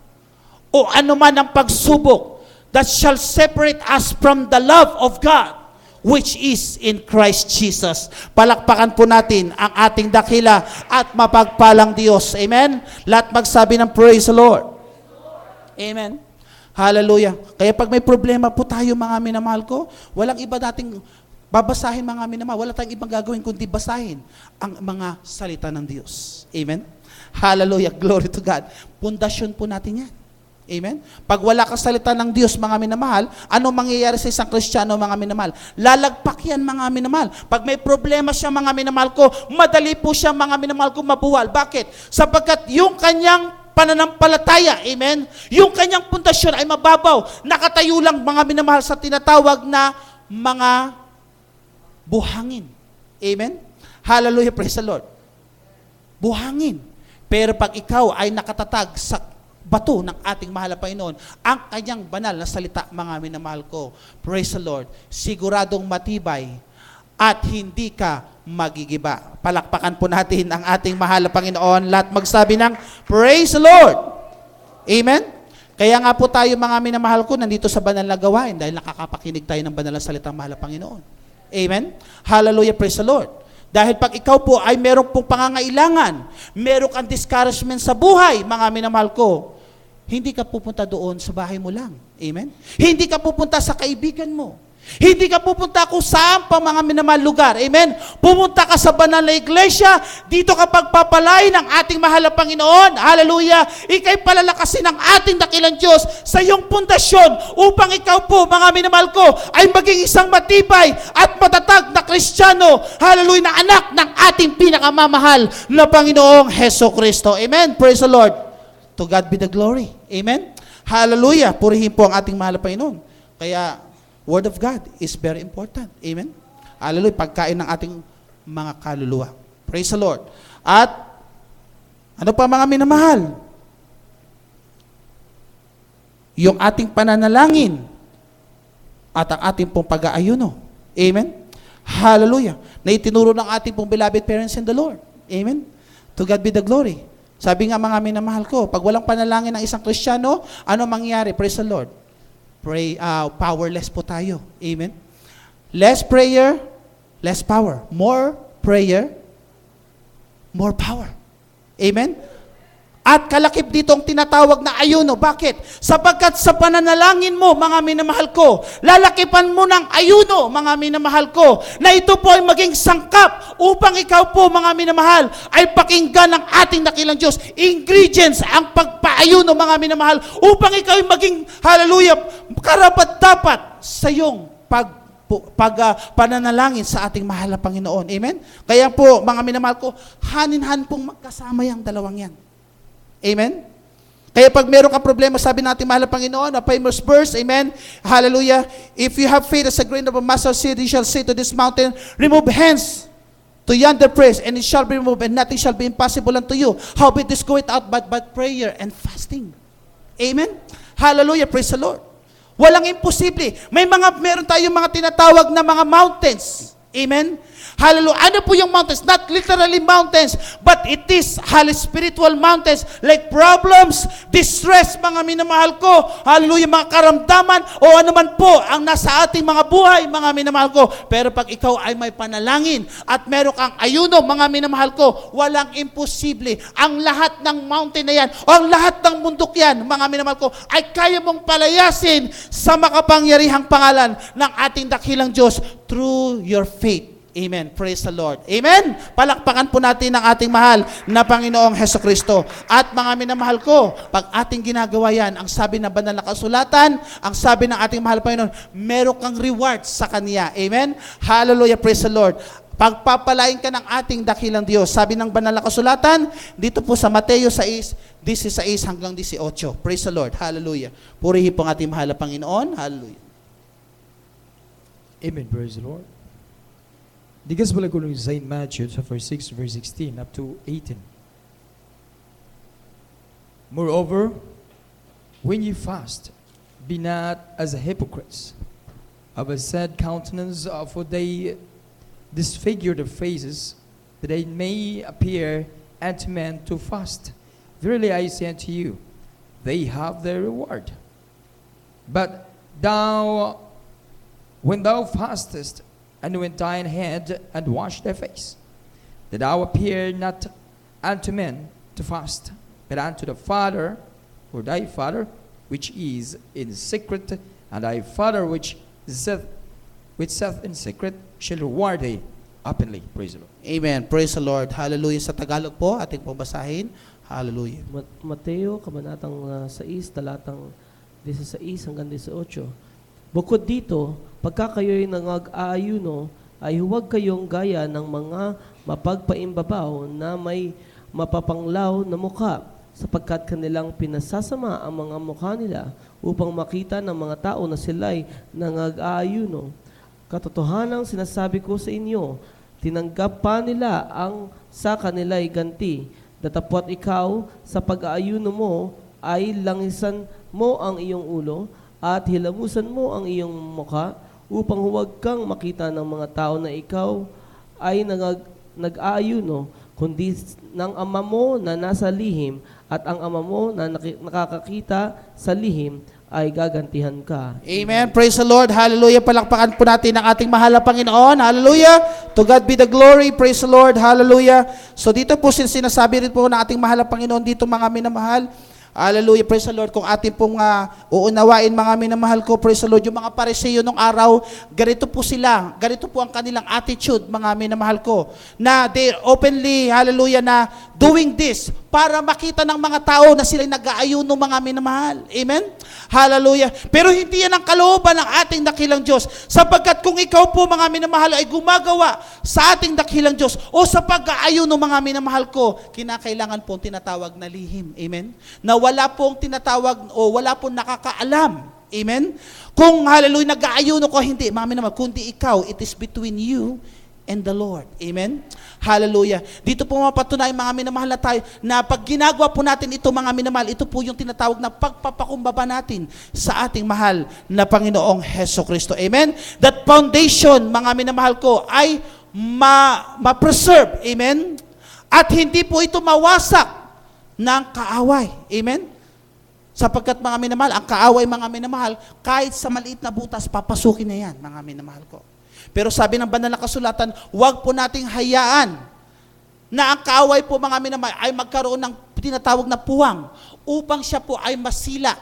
o anuman ang pagsubok that shall separate us from the love of God which is in Christ Jesus. Palakpakan po natin ang ating dakila at mapagpalang Diyos. Amen? Lahat magsabi ng praise the Lord. Amen? Hallelujah. Kaya pag may problema po tayo, mga minamahal ko, walang iba dating babasahin, mga minamahal. Wala tayong ibang gagawin kundi basahin ang mga salita ng Diyos. Amen? Hallelujah. Glory to God. Pundasyon po natin yan. Amen? Pag wala kang salita ng Diyos, mga minamahal, ano mangyayari sa isang Kristiyano, mga minamahal? Lalagpak yan, mga minamahal. Pag may problema siya, mga minamahal ko, madali po siya, mga minamahal ko, mabuwal. Bakit? Sapagkat yung kanyang pananampalataya, amen? Yung kanyang pundasyon ay mababaw. Nakatayo lang, mga minamahal, sa tinatawag na mga buhangin. Amen? Hallelujah, praise the Lord. Buhangin. Pero pag ikaw ay nakatatag sa bato ng ating mahal na Panginoon, ang kanyang banal na salita, mga minamahal ko, praise the Lord, siguradong matibay at hindi ka magigiba. Palakpakan po natin ang ating mahal na Panginoon. Lahat magsabi ng praise the Lord. Amen? Kaya nga po tayo, mga minamahal ko, nandito sa banal na gawain dahil nakakapakinig tayo ng banal na salita ng mahal na Panginoon. Amen? Hallelujah, praise the Lord. Dahil pag ikaw po ay meron pong pangangailangan, meron kang discouragement sa buhay, mga minamahal ko, hindi ka pupunta doon sa bahay mo lang. Amen? Hindi ka pupunta sa kaibigan mo. Hindi ka pupunta kung saan pa, mga minamahal lugar. Amen? Pumunta ka sa banal na iglesia, dito ka pagpapalay ng ating mahal na Panginoon. Hallelujah! Ika'y palalakasin ng ating dakilang Diyos sa iyong pundasyon upang ikaw po, mga minamahal ko, ay maging isang matibay at matatag na Kristiyano. Hallelujah! Na anak ng ating pinakamamahal na Panginoong Heso Kristo. Amen? Praise the Lord. To God be the glory. Amen? Hallelujah! Purihin po ang ating mahal na Panginoon. Kaya, Word of God is very important. Amen? Hallelujah. Pagkain ng ating mga kaluluwa. Praise the Lord. At, ano pa, mga minamahal? Yung ating pananalangin at ang ating pong pag-aayuno. Amen? Hallelujah. Na itinuro ng ating pong beloved parents in the Lord. Amen? To God be the glory. Sabi nga, mga minamahal ko, pag walang panalangin ng isang Kristiyano, ano mangyayari? Praise the Lord. Powerless po tayo. Amen? Less prayer, less power. More prayer, more power. Amen? At kalakip dito ang tinatawag na ayuno. Bakit? Sapagkat sa pananalangin mo, mga minamahal ko, lalakipan mo ng ayuno, mga minamahal ko, na ito po ay maging sangkap upang ikaw po, mga minamahal, ay pakinggan ng ating dakilang Diyos. Ingredients ang pagpaayuno, mga minamahal, upang ikaw ay maging, hallelujah, karapat-dapat sa iyong pananalangin sa ating mahal na Panginoon. Amen? Kaya po, mga minamahal ko, hanin-han pong magkasama yung dalawang yan. Amen? Kaya pag meron ka problema, sabi natin, mahal na Panginoon, a famous verse, amen? Hallelujah. If you have faith as a grain of a mustard seed, you shall say to this mountain, remove hence to yonder place, and it shall be removed, and nothing shall be impossible unto you. Howbeit this goeth out but prayer and fasting. Amen? Hallelujah. Praise the Lord. Walang imposible. Meron tayong mga tinatawag na mga mountains. Amen? Hallelujah. Ano po yung mountains? Not literally mountains, but it is spiritual mountains like problems, distress, mga minamahal ko. Hallelujah, mga karamdaman o anuman po ang nasa ating mga buhay, mga minamahal ko. Pero pag ikaw ay may panalangin at meron kang ayuno, mga minamahal ko, walang imposible. Ang lahat ng mountain na yan, o ang lahat ng bundok yan, mga minamahal ko, ay kaya mong palayasin sa makapangyarihang pangalan ng ating dakilang Diyos through your faith. Amen. Praise the Lord. Amen. Palakpakan po natin ang ating mahal na Panginoong Hesukristo. At mga minamahal ko, pag ating ginagawa yan, ang sabi ng banal na kasulatan, ang sabi ng ating mahal Panginoon, meron kang reward sa Kanya. Amen. Hallelujah. Praise the Lord. Pagpapalain ka ng ating dakilang Diyos. Sabi ng banal na kasulatan, dito po sa Mateo 6:16 hanggang 18. Praise the Lord. Hallelujah. Purihin po ang ating mahal na Panginoon. Hallelujah. Amen. Praise the Lord. The Gospel according to St. Matthew, chapter 6, verse 16 up to 18. Moreover, when ye fast, be not as hypocrites, of a sad countenance, for they disfigure their faces, that they may appear unto men to fast. Verily I say unto you, they have their reward. But thou, when thou fastest, anoint thine head and wash thy face, that thou appear not unto men to fast, but unto the Father, or thy Father, which is in secret, and thy Father which saith in secret, shall reward thee openly. Praise the Lord. Amen. Praise the Lord. Hallelujah. Sa Tagalog po, ating pambasahin. Hallelujah. Mateo, kabanatang 6, talatang 16 hanggang 18. Bukod dito, pagka kayo'y nangag-aayuno, ay huwag kayong gaya ng mga mapagpaimbabaw na may mapapanglaw na mukha, sapagkat kanilang pinasasama ang mga mukha nila upang makita ng mga tao na sila'y nangag-aayuno. Katotohanang sinasabi ko sa inyo, tinanggap pa nila ang sa kanila'y ganti. Datapwat ikaw, sa pag-aayuno mo, ay langisan mo ang iyong ulo, at hilamusan mo ang iyong mukha upang huwag kang makita ng mga tao na ikaw ay nag-aayuno, kundi ng Ama mo na nasa lihim, at ang Ama mo na nakakakita sa lihim ay gagantihan ka. Amen. Praise the Lord. Hallelujah. Palakpakan po natin ang ating mahal na Panginoon. Hallelujah. To God be the glory. Praise the Lord. Hallelujah. So dito po sinasabi rin po ng ating mahal na Panginoon dito, mga minamahal. Hallelujah, praise the Lord. Kung ating pong uunawain, mga minamahal ko, praise the Lord, yung mga Pariseo nung araw, ganito po sila, ganito po ang kanilang attitude, mga minamahal ko, na they openly, hallelujah, na doing this para makita ng mga tao na sila'y nag-aayuno, mga minamahal. Amen? Hallelujah. Pero hindi yan ang kalooban ng ating dakilang Diyos, sapagkat kung ikaw po, mga minamahal, ay gumagawa sa ating dakilang Diyos o sa pag-aayuno, mga minamahal ko, kinakailangan po tinatawag na lihim. Amen? Na wala pong tinatawag o wala pong nakakaalam. Amen? Kung hallelujah, nag-aayuno ko, hindi, mami naman, kundi ikaw, it is between you and the Lord. Amen? Hallelujah. Dito po mapatunayan, mga minamahal na tayo, na pag ginagawa po natin ito, mga minamahal, ito po yung tinatawag na pagpapakumbaba natin sa ating mahal na Panginoong Hesukristo. Amen? That foundation, mga minamahal ko, ay ma-preserve. Amen? At hindi po ito mawasak ng kaaway. Amen? Sapagkat, mga minamahal, ang kaaway, mga minamahal, kahit sa maliit na butas, papasukin na yan, mga minamahal ko. Pero sabi ng banal na kasulatan, huwag po nating hayaan na ang kaaway po, mga minamahal, ay magkaroon ng tinatawag na puwang upang siya po ay masila.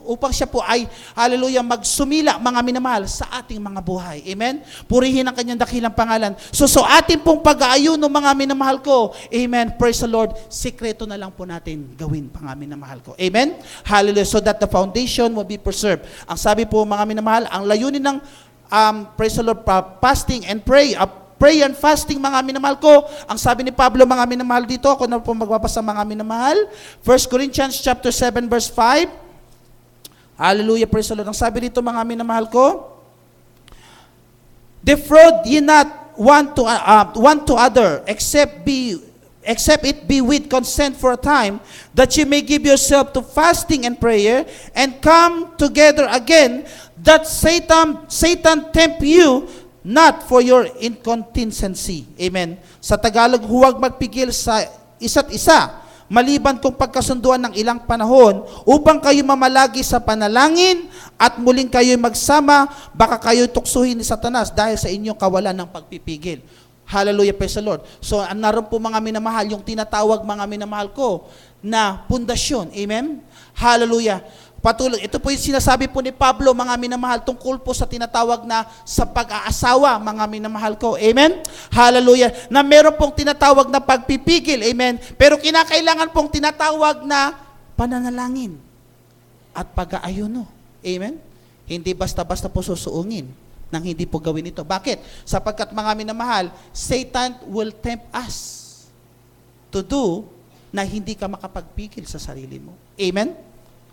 Upang siya po ay, hallelujah, magsumila, mga minamahal, sa ating mga buhay. Amen? Purihin ang kanyang dakilang pangalan. So ating pong pag-aayuno, mga minamahal ko, amen, praise the Lord, sikreto na lang po natin gawin, mga minamahal ko. Amen? Hallelujah. So that the foundation will be preserved. Ang sabi po, mga minamahal, ang layunin ng, praise the Lord, fasting and pray, pray and fasting, mga minamahal ko. Ang sabi ni Pablo, mga minamahal, dito, ako na po magbabasa, mga minamahal. 1 Corinthians chapter 7, verse 5. Hallelujah, praise the Lord. Ang sabi dito, mga minamahal ko, defraud ye not one to other, except it be with consent for a time, that ye may give yourself to fasting and prayer, and come together again, that Satan tempt you not for your incontinency. Amen. Sa Tagalog, huwag magpigil sa isa't isa, maliban kung pagkasunduan ng ilang panahon, upang kayo mamalagi sa panalangin at muling kayo magsama, baka kayo tuksuhin ni Satanas dahil sa inyong kawalan ng pagpipigil. Hallelujah, praise the Lord. So, naroon po mga minamahal, yung tinatawag mga minamahal ko na pundasyon. Amen? Hallelujah. Patuloy, ito po yung sinasabi po ni Pablo, mga minamahal, tungkol po sa tinatawag na sa pag-aasawa, mga minamahal ko. Amen? Hallelujah. Na meron pong tinatawag na pagpipigil. Amen? Pero kinakailangan pong tinatawag na pananalangin at pag-aayuno. Amen? Hindi basta-basta po susuungin nang hindi po gawin ito. Bakit? Sapagkat mga minamahal, Satan will tempt us to do na hindi ka makapagpigil sa sarili mo. Amen?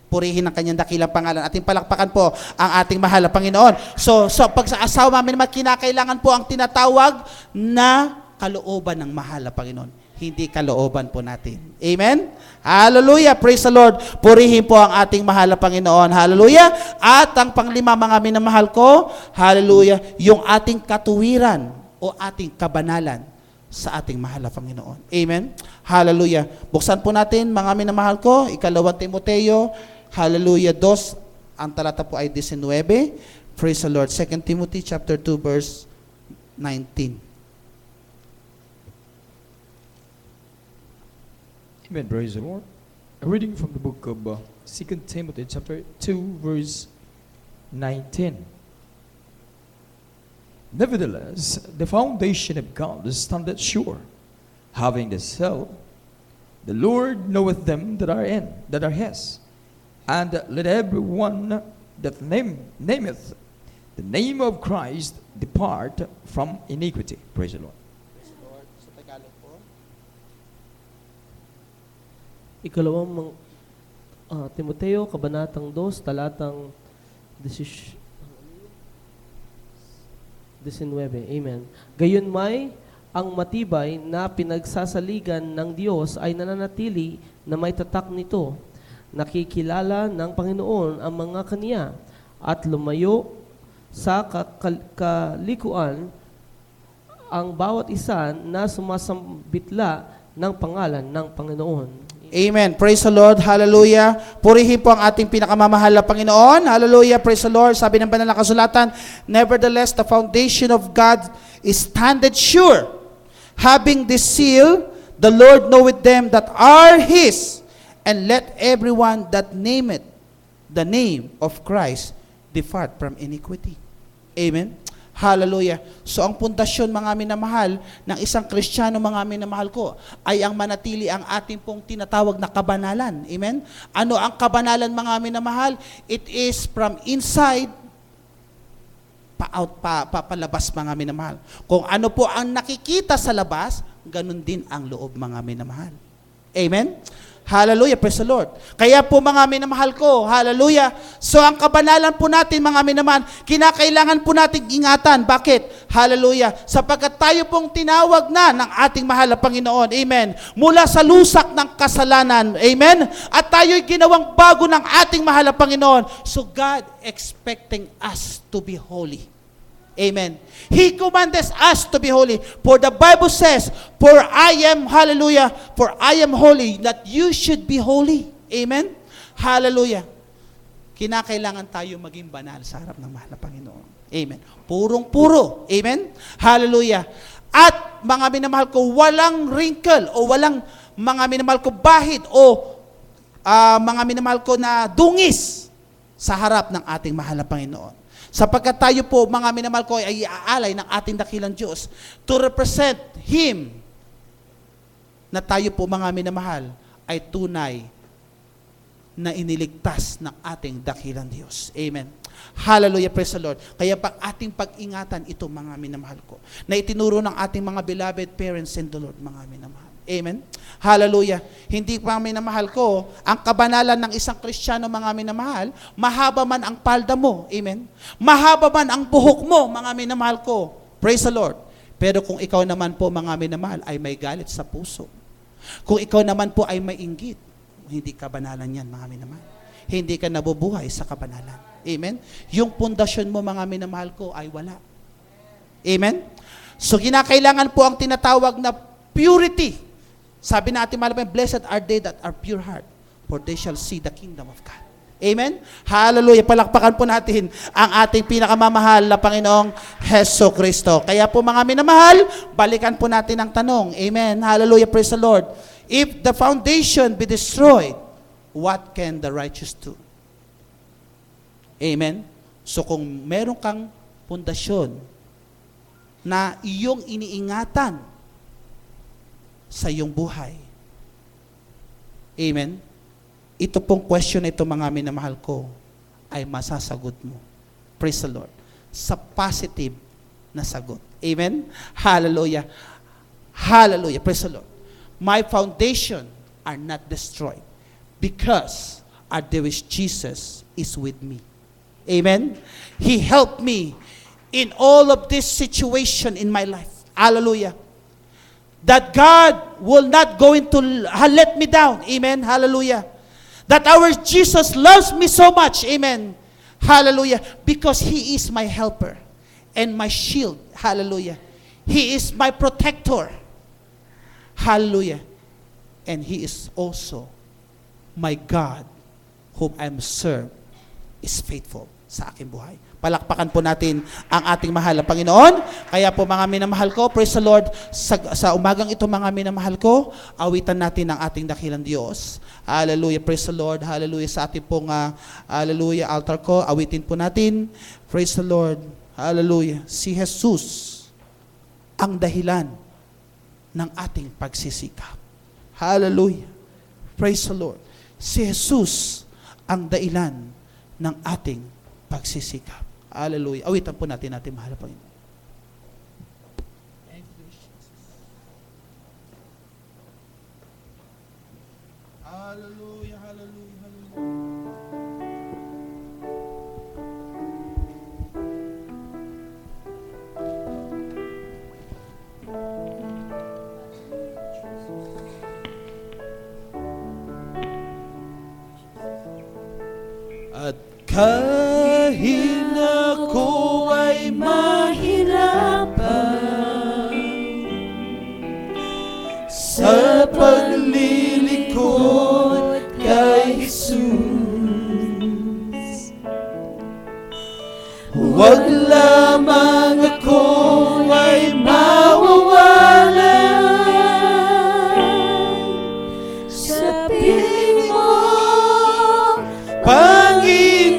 Purihin ang kanyang dakilang pangalan. Ating palakpakan po ang ating mahal na Panginoon. So pag sa asawa namin naman, kinakailangan po ang tinatawag na kalooban ng mahal na Panginoon. Hindi kalooban po natin. Amen? Hallelujah! Praise the Lord! Purihin po ang ating mahal na Panginoon. Hallelujah! At ang panglima, mga minamahal ko, hallelujah, yung ating katuwiran o ating kabanalan sa ating mahal na Panginoon. Amen? Hallelujah! Buksan po natin, mga minamahal ko, 2 Timoteo, hallelujah, 2, ang talata po ay 19. Praise the Lord. 2 Timothy chapter 2 verse 19. Amen, praise the Lord. A reading from the book of 2 Timothy chapter 2 verse 19. Nevertheless, the foundation of God standeth sure, having the seal, the Lord knoweth them that are his. And let every one that nameth the name of Christ depart from iniquity. Praise the Lord. Praise the Lord. Sa Tagalog po. Ikalawang Timoteo, Kabanatang 2, talatang 19. Amen. Gayon may ang matibay na pinagsasaligan ng Diyos ay nananatili na may tatak nito. Nakikilala ng Panginoon ang mga kaniya at lumayo sa kalikuan ang bawat isa na sumasambitla ng pangalan ng Panginoon. Amen. Praise the Lord. Hallelujah. Purihin po ang ating pinakamamahal na Panginoon. Hallelujah. Praise the Lord. Sabi ng banal na kasulatan, nevertheless, the foundation of God is standeth sure. Having this seal, the Lord knoweth them that are His, and let everyone that nameth the name of Christ depart from iniquity. Amen. Hallelujah. So ang pundasyon, mga minamahal, ng isang Kristiyano, mga minamahal ko, ay ang manatili ang ating pong tinatawag na kabanalan. Amen? Ano ang kabanalan, mga minamahal? It is from inside palabas, mga minamahal. Kung ano po ang nakikita sa labas, ganun din ang loob, mga minamahal. Amen? Hallelujah, praise the Lord. Kaya po, mga minamahal ko, hallelujah. So ang kabanalan po natin, mga minamahal, kinakailangan po natin ingatan. Bakit? Hallelujah. Sapagkat tayo pong tinawag na ng ating mahal na Panginoon. Amen. Mula sa lusak ng kasalanan. Amen. At tayo'y ginawang bago ng ating mahal na Panginoon. So God expecting us to be holy. Amen. He commands us to be holy. For the Bible says, for I am, hallelujah, for I am holy, that you should be holy. Amen. Hallelujah. Kinakailangan tayo maging banal sa harap ng mahal na Panginoon. Amen. Purong-puro. Amen. Hallelujah. At mga minamahal ko, walang wrinkle o walang mga minamahal ko bahid o mga minamahal ko na dungis sa harap ng ating mahal na Panginoon. Sapagkat tayo po, mga minamahal ko, ay iaalay ng ating dakilang Diyos to represent Him, na tayo po, mga minamahal, ay tunay na iniligtas ng ating dakilang Diyos. Amen. Hallelujah, praise the Lord. Kaya ating pag-ingatan ito, mga minamahal ko, na itinuro ng ating mga beloved parents in the Lord, mga minamahal. Amen. Hallelujah. Hindi pa minamahal ko, ang kabanalan ng isang Kristiyano, mga minamahal, mahaba man ang palda mo. Amen. Mahaba man ang buhok mo, mga minamahal ko. Praise the Lord. Pero kung ikaw naman po, mga minamahal, ay may galit sa puso. Kung ikaw naman po ay may inggit, hindi kabanalan yan, mga minamahal. Hindi ka nabubuhay sa kabanalan. Amen. Yung pundasyon mo, mga minamahal ko, ay wala. Amen? So kinakailangan po ang tinatawag na purity. Sabi natin, malapit, blessed are they that are pure heart, for they shall see the kingdom of God. Amen? Hallelujah. Palakpakan po natin ang ating pinakamamahal na Panginoong Heso Kristo. Kaya po mga minamahal, balikan po natin ang tanong. Amen? Hallelujah. Praise the Lord. If the foundation be destroyed, what can the righteous do? Amen? So kung meron kang pundasyon na iyong iniingatan sa iyong buhay, amen? Ito pong question na ito, mga minamahal ko, ay masasagot mo. Praise the Lord. Sa positive na sagot. Amen? Hallelujah. Hallelujah. Praise the Lord. My foundation are not destroyed because our there is Jesus is with me. Amen? He helped me in all of this situation in my life. Hallelujah. That God will not going to let me down. Amen. Hallelujah. That our Jesus loves me so much. Amen. Hallelujah. Because He is my helper and my shield. Hallelujah. He is my protector. Hallelujah. And He is also my God whom I am served is faithful sa aking buhay. Palakpakan po natin ang ating mahal na Panginoon. Kaya po mga minamahal ko, praise the Lord, sa umagang ito mga minamahal ko, awitan natin ang ating dakilang Diyos. Hallelujah, praise the Lord, hallelujah, sa ating pong, hallelujah, altar ko, awitin po natin, praise the Lord, hallelujah, si Jesus ang dahilan ng ating pagsisikap. Hallelujah, praise the Lord, si Jesus ang dahilan ng ating pagsisikap. Hallelujah. Awitan po natin mahal na Panginoon. Hallelujah, hallelujah, hallelujah. At kahit ako ay mahirapan sa paglilingkod kay Jesus, huwag lamang ako ay mawawala Sa piling mo, Panginoon.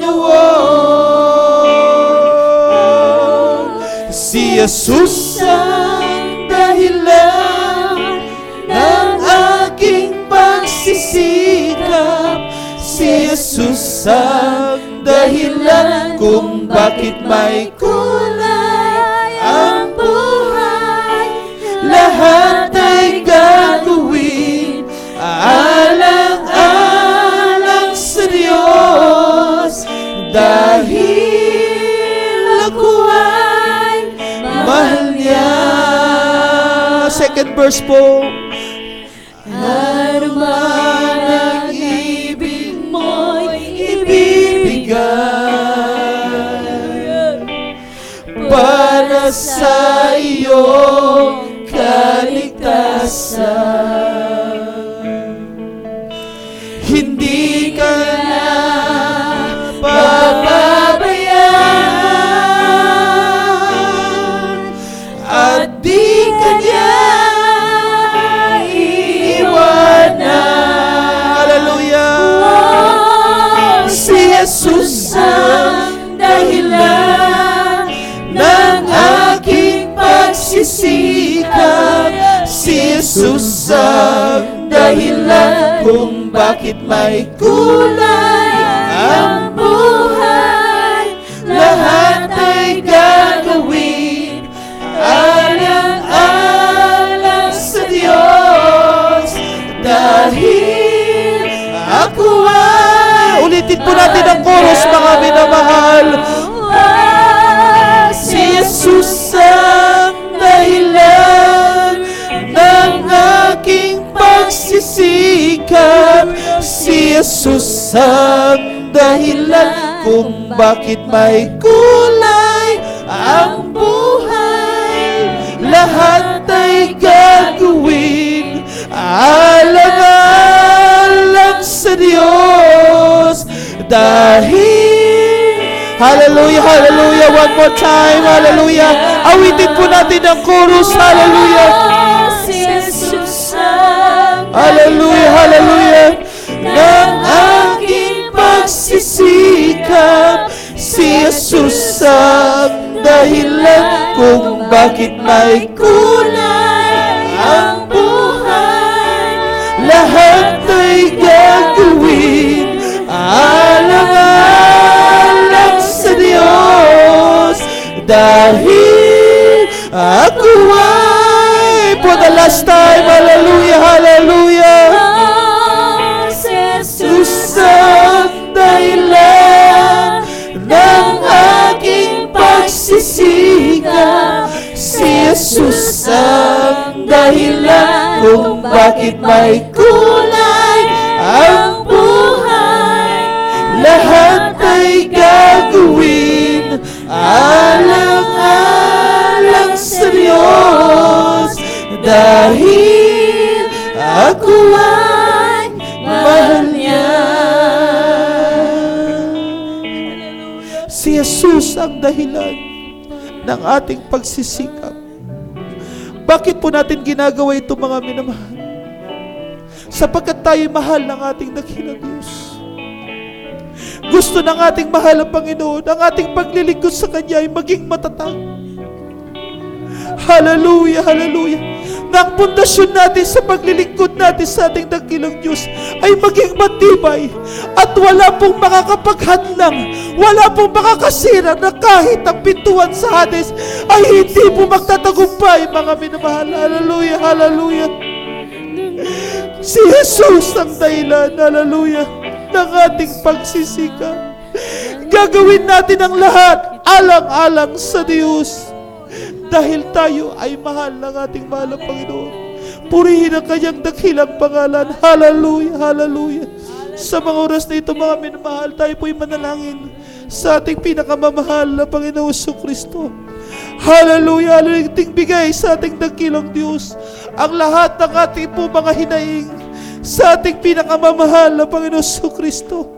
Si Jesus ang dahilan ng aking pagsisikap. Si Jesus ang dahilan kung bakit may kulay ang buhay. Lahat ay gagawin alang-alang sa Diyos, dahil ako ay mahal niya. Second verse po. Ano man ang ibig mo'y ibibigay para sa iyong kaligtasan. Hindi ka na pababayaan at di ka niya iiwanan. Hallelujah! Si Jesus ang dahilan ng aking pagsisikap. Si Jesus ang dahilan kung bakit may kulay ang buhay. Lahat ay gagawin alang-alang sa Diyos, dahil ako ay... Ulitin po natin ang chorus, mga minamahal. Si Jesus ang dahilan ng aking pagsisikap. Si Jesus ang dahilan kung bakit may kulay ang buhay. Hallelujah, hallelujah. One more time. Hallelujah. Awitin po natin ang chorus. Hallelujah. Si Jesus ang Hallelujah, hallelujah. ng aking Pagsisikap, si Jesus ang dahilan kung bakit may kulay ang buhay. lahat ay gagawin alang-alang sa Diyos dahil ako ay for the last time. Hallelujah, hallelujah. Si Jesus Susang dahilan ng aking pagsisikap, si Jesus ang dahilan kung bakit may kulay ang buhay. Lahat ay gagawin alang-alang sa Diyos dahil ako ay mahal niya. Si Jesus ang dahilan ng ating pagsisikap. Bakit po natin ginagawa ito, mga minamahal? Sapagkat tayo mahal ng ating dakilang Diyos. Gusto ng ating mahal ang Panginoon, ang ating paglilingkod sa Kanya ay maging matatag. Hallelujah, hallelujah. Na ang pundasyon natin sa paglilingkod natin sa ating dakilang Diyos ay maging matibay at wala pong makakapaghadlang, wala pong makakasira na kahit ang pintuan sa Hades ay hindi po magtatagumpay, mga minamahal. Hallelujah, hallelujah. Si Jesus ang dahilan, hallelujah, ng ating pagsisikap. Gagawin natin ang lahat alang-alang sa Diyos dahil tayo ay mahal ng ating mahal na Panginoon. Purihin ang kanyang dakilang pangalan. Hallelujah, hallelujah. Sa mga oras na ito, mga minamahal, tayo po'y manalangin sa ating pinakamamahal na Panginoon Kristo. Hallelujah, hallelujah. Bigay sa ating dakilang Diyos ang lahat ng ating po mga hinaing sa ating pinakamamahal na Panginoon Kristo.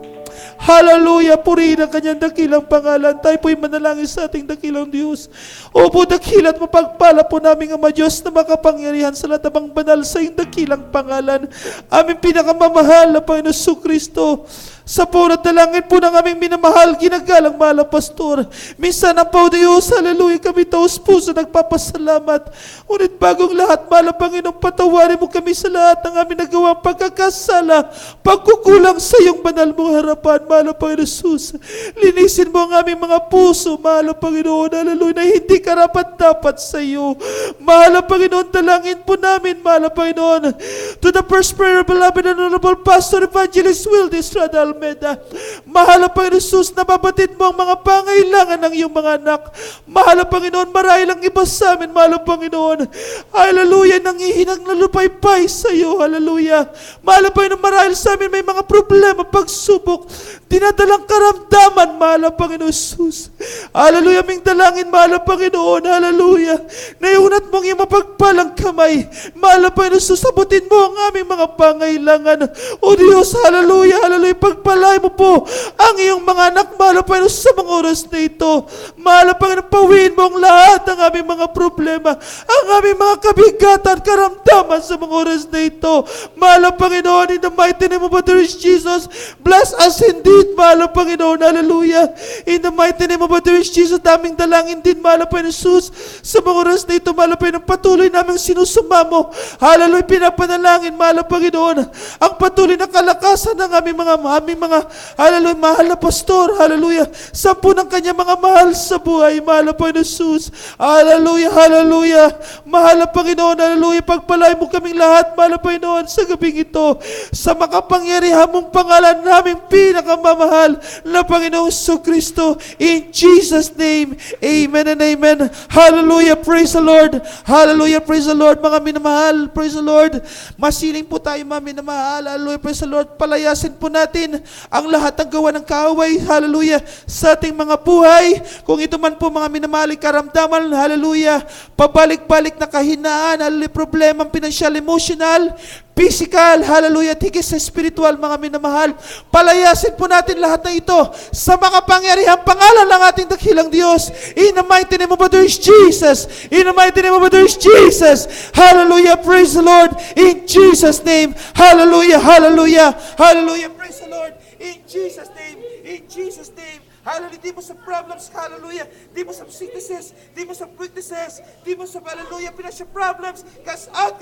Hallelujah, purihin ang kanyang dakilang pangalan. Tayo po'y manalangin sa ating dakilang Diyos. Opo, dakila at mapagpala po namin, Ama Diyos, na makapangyarihan sa lahat ng banal sa iyong dakilang pangalan. Aming pinakamamahal na Panginoon Kristo. Sa punot na langit po ng aming minamahal, ginagalang mahal na pastor. Minsan ang po Diyos, hallelujah, kami taos puso nagpapasalamat. Ngunit bagong lahat, mahal na Panginoon, patawarin mo kami sa lahat ng aming nagawang pagkakasala, pagkukulang sa iyong banal mong harapan, mahal na Panginoon Jesus. Linisin mo ang aming mga puso, mahal na Panginoon, hallelujah, na hindi karapat-dapat sa iyo. Mahal na Panginoon, dalangin po namin, mahal na Panginoon, to the first prayer, beloved and honorable Pastor Evangelist Will Estrada Almeida. Mahal na Panginoon Jesus, nababatid mo ang mga pangailangan ng iyong mga anak. Mahal na Panginoon, marahil ang iba sa amin, mahal na Panginoon, hallelujah, nangihinang nalupaypay sa iyo, hallelujah. Mahal na Panginoon, marahil sa amin may mga problema, pagsubok, dinadalang karamdaman, mahal na Panginoon Jesus. Hallelujah, aming dalangin, mahal na Panginoon, hallelujah, na iunat mong iyong mapagpalang kamay, mahal na Panginoon Jesus, sabutin mo ang aming mga pangailangan. O Diyos, hallelujah, hallelujah, pagpalay mo po ang iyong mga anak, mahal na Panginoon, sa mga oras na ito. Mahal na Panginoon, pawiin mo ang lahat ng aming mga problema, ang aming mga kabigatan, karamdaman sa mga oras na ito. Mahal na Panginoon, in the mighty name of our Lord Jesus, bless us indeed, mahal na Panginoon, hallelujah. In the mighty name of our Lord Jesus, daming dalangin din, mahal na Panginoon Jesus, sa mga oras na ito, mahal na Panginoon, patuloy namin sinusumamo, hallelujah, pinapanalangin, mahal na Panginoon, ang patuloy na kalakasan ng aming mga, hallelujah, mahal na pastor, hallelujah, sampu ng kanya mga mahal sa buhay, mahal na Panginoon Jesus, hallelujah, hallelujah, mahal na Panginoon, hallelujah, pagpalay mo kaming lahat, mahal na Panginoon, sa gabing ito, sa makapangyarihan mong pangalan naming pinakamamahal na Panginoon Kristo, in Jesus' name, amen and amen. Hallelujah, praise the Lord, hallelujah, praise the Lord, mga minamahal, praise the Lord. Masiling po tayo, mga minamahal, hallelujah, praise the Lord. Palayasin po natin natin ang lahat ng gawa ng kaaway, hallelujah, sa ating mga buhay. Kung ito man po mga minamaling karamdaman, hallelujah, pabalik-balik na kahinaan, hallelujah, problemang pinansyal, emotional, physical, hallelujah, tigis sa spiritual, mga minamahal. Palayasin po natin lahat ng ito sa makapangyarihang pangalan ng ating dakilang Diyos. In the mighty name of our Lord Jesus. In the mighty name of our Lord Jesus. Hallelujah, praise the Lord. In Jesus' name. Hallelujah, hallelujah, hallelujah, praise the Lord. In Jesus' name. In Jesus' name. Hallelujah, di mo sa problems, hallelujah, di mo sa sicknesses, di mo sa weaknesses, di mo sa, hallelujah, financial problems, cast out,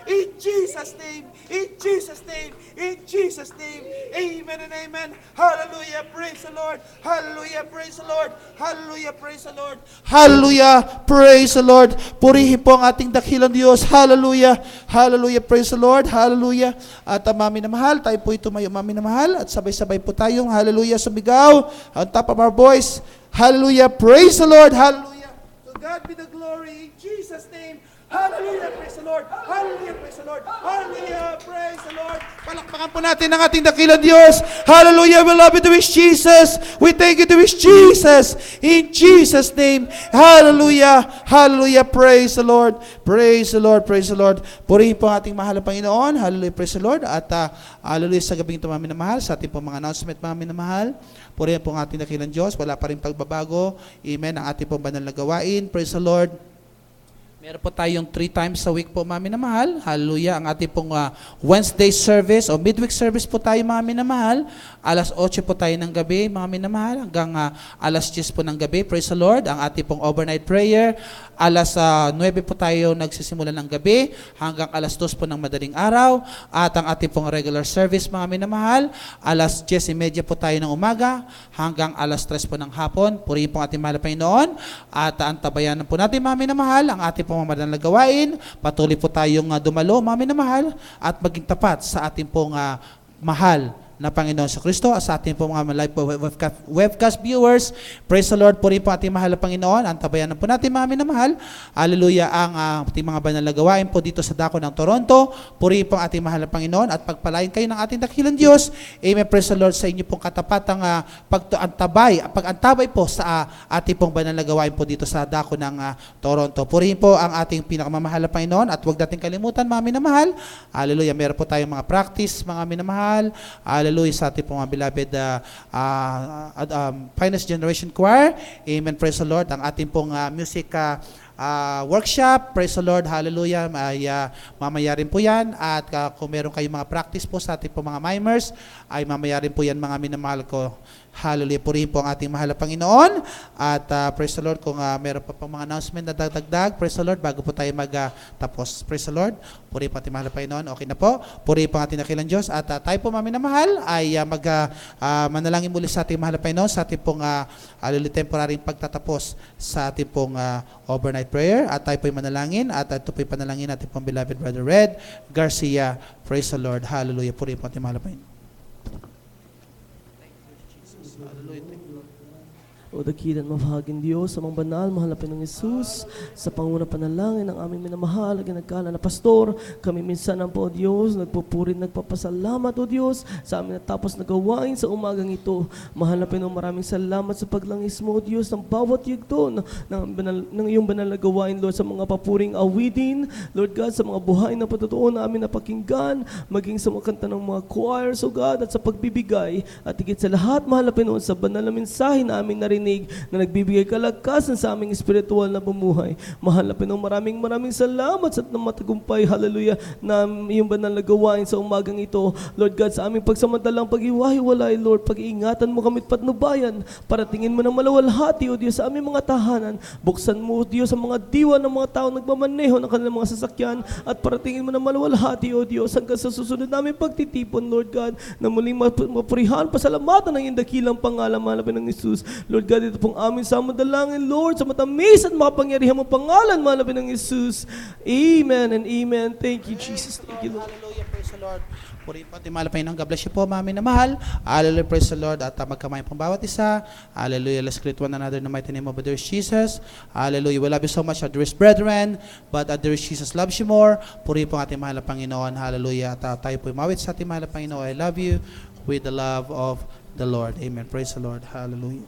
in Jesus' name, in Jesus' name, in Jesus' name, amen and amen, hallelujah, praise the Lord, hallelujah, praise the Lord, hallelujah, praise the Lord, hallelujah, praise the Lord, purihin po ang ating dakilang Diyos, hallelujah, hallelujah, praise the Lord, hallelujah, at mami na mahal, tayo po tumayo, mami na mahal, at sabay-sabay po tayong, hallelujah, sumigaw, ang top of our voice, hallelujah, praise the Lord, hallelujah, to God be the glory, in Jesus' name, hallelujah, praise the Lord, hallelujah, praise the Lord, hallelujah, praise the Lord. Palakpakan po natin ang ating dakilang Diyos, hallelujah, we love you to wish Jesus, we thank you to wish Jesus, in Jesus' name, hallelujah, hallelujah, praise the Lord, praise the Lord, praise the Lord. Purihin po ang ating mahal na Panginoon, hallelujah, praise the Lord, at hallelujah, sa gabing ito, mami na mahal, sa ating po mga announcement, mami na mahal, purihin po ang ating dakilang Diyos, wala pa rin pagbabago, amen, ang ating po banal na gawain, praise the Lord. Meron po tayong 3 times a week po, mami na mahal. Hallelujah. Ang ating pong Wednesday service o midweek service po tayo, mami na mahal. Alas 8 po tayo ng gabi, mami na mahal. Hanggang alas 10 po ng gabi. Praise the Lord. Ang ating pong overnight prayer. Alas 9 po tayo nagsisimula ng gabi. Hanggang alas 2 po ng madaling araw. At ang ating pong regular service, mami na mahal. Alas 10:30 po tayo ng umaga. Hanggang alas 3 po ng hapon. Purihin po ang ating mahal na Panginoon. At antabayanan po natin, mami na mahal, ang ating pong mga na gawain. Patuloy po tayong dumalo, mami na mahal, at maging tapat sa ating pong mahal na Panginoon sa Kristo, sa ating po mga live webcast viewers. Praise the Lord, purihin po ating mahal na Panginoon. Antabayanan po natin, mami na mahal. Hallelujah, ang ating mga banal na gawain po dito sa dako ng Toronto. Purihin po ang ating mahal na Panginoon at pagpalain kayo ng ating dakilang Diyos. Amen, praise the Lord, sa inyo pong katapatang pag-antabay po sa ating pong banal na gawain po dito sa dako ng Toronto. Purihin po ang ating pinakamamahal na Panginoon at huwag natin kalimutan, mami na mahal. Hallelujah, meron po tayong mga practice, mga minamahal. Hallelujah, sa ating pong beloved Finest Generation Choir. Amen, praise the Lord. Ang ating pong music workshop, praise the Lord, hallelujah, mamaya rin po yan. At kung meron kayong mga practice po sa ating pong mga mimers, ay mamaya rin po yan, mga minamahal ko. Hallelujah, purihin po ang ating mahal na Panginoon. At praise the Lord, kung meron pa pong mga announcement na dagdag, praise the Lord, bago po tayo magtapos. Praise the Lord, purihin po ating mahal na Panginoon. Okay na po, purihin po ang ating dakilang Diyos. At tayo po, mami na mahal, ay manalangin muli sa ating mahal na Panginoon, sa ating pong temporaryong pagtatapos sa ating pong overnight prayer. At tayo po ay manalangin. At ito po ay panalangin natin pong beloved Brother Red Garcia. Praise the Lord, hallelujah, purihin po ating mahal na Panginoon. O dakilan mabahaging Diyos, sa mga banal, mahal na Panginoong Yesus, sa panguna panalangin ng aming minamahal, ginagkala na pastor, kami minsan ang po, O Diyos, nagpupurin, nagpapasalamat, O Diyos, sa amin natapos na gawain sa umagang ito. Mahal na Panginoon, maraming salamat sa paglangis mo, O Diyos, ng bawat yugto ng iyong banal na gawain, Lord, sa mga papuring awitin, Lord God, sa mga buhay na patutuo na amin napakinggan, maging sa mga kanta ng mga choirs, O God, at sa pagbibigay, at higit sa lahat, mahal na Panginoon, sa banal na mensahe na aming narinig, na nagbibigay kalakasan sa aming espiritual na bumuhay. Mahal na Panginoon, maraming salamat sa matagumpay, hallelujah, na iyong banal na gawain sa umagang ito. Lord God, sa aming pagsamantalang pag-iwahiwalay, Lord, pag-iingatan mo kami at patnubayan, para tingin mo ng malawalhati, O Diyos, sa aming mga tahanan. Buksan mo, O Diyos, sa mga diwa ng mga tao nagmamaneho ng kanilang mga sasakyan, at para tingin mo ng malawalhati, O Diyos, hanggang sa susunod namin pagtitipon, Lord God, na muling mapurihan, pasalamatan ng iyong dakilang pangalan, mahal na Jesus. Lord God, dito pong amin sa madalangin, Lord, sa matamis at makapangyarihan mong pangalan, mahal na Panginoong Jesus. Amen and amen. Thank you, Jesus. Thank you, Lord. Hallelujah, praise the Lord. Purihin po ating mahal na Panginoon. God bless you po, mami na mahal. Hallelujah, praise the Lord. At magkamayan pong bawat isa. Hallelujah, let's greet one another in the mighty name of the Lord Jesus. Hallelujah, we love you so much, our dearest brethren, but our dearest Jesus loves you more. Purihin po ating mahal na Panginoon. Hallelujah. At tayo po umawit sa ating mahal na Panginoon. I love you. with the love of the Lord. Amen. Praise the Lord. Hallelujah.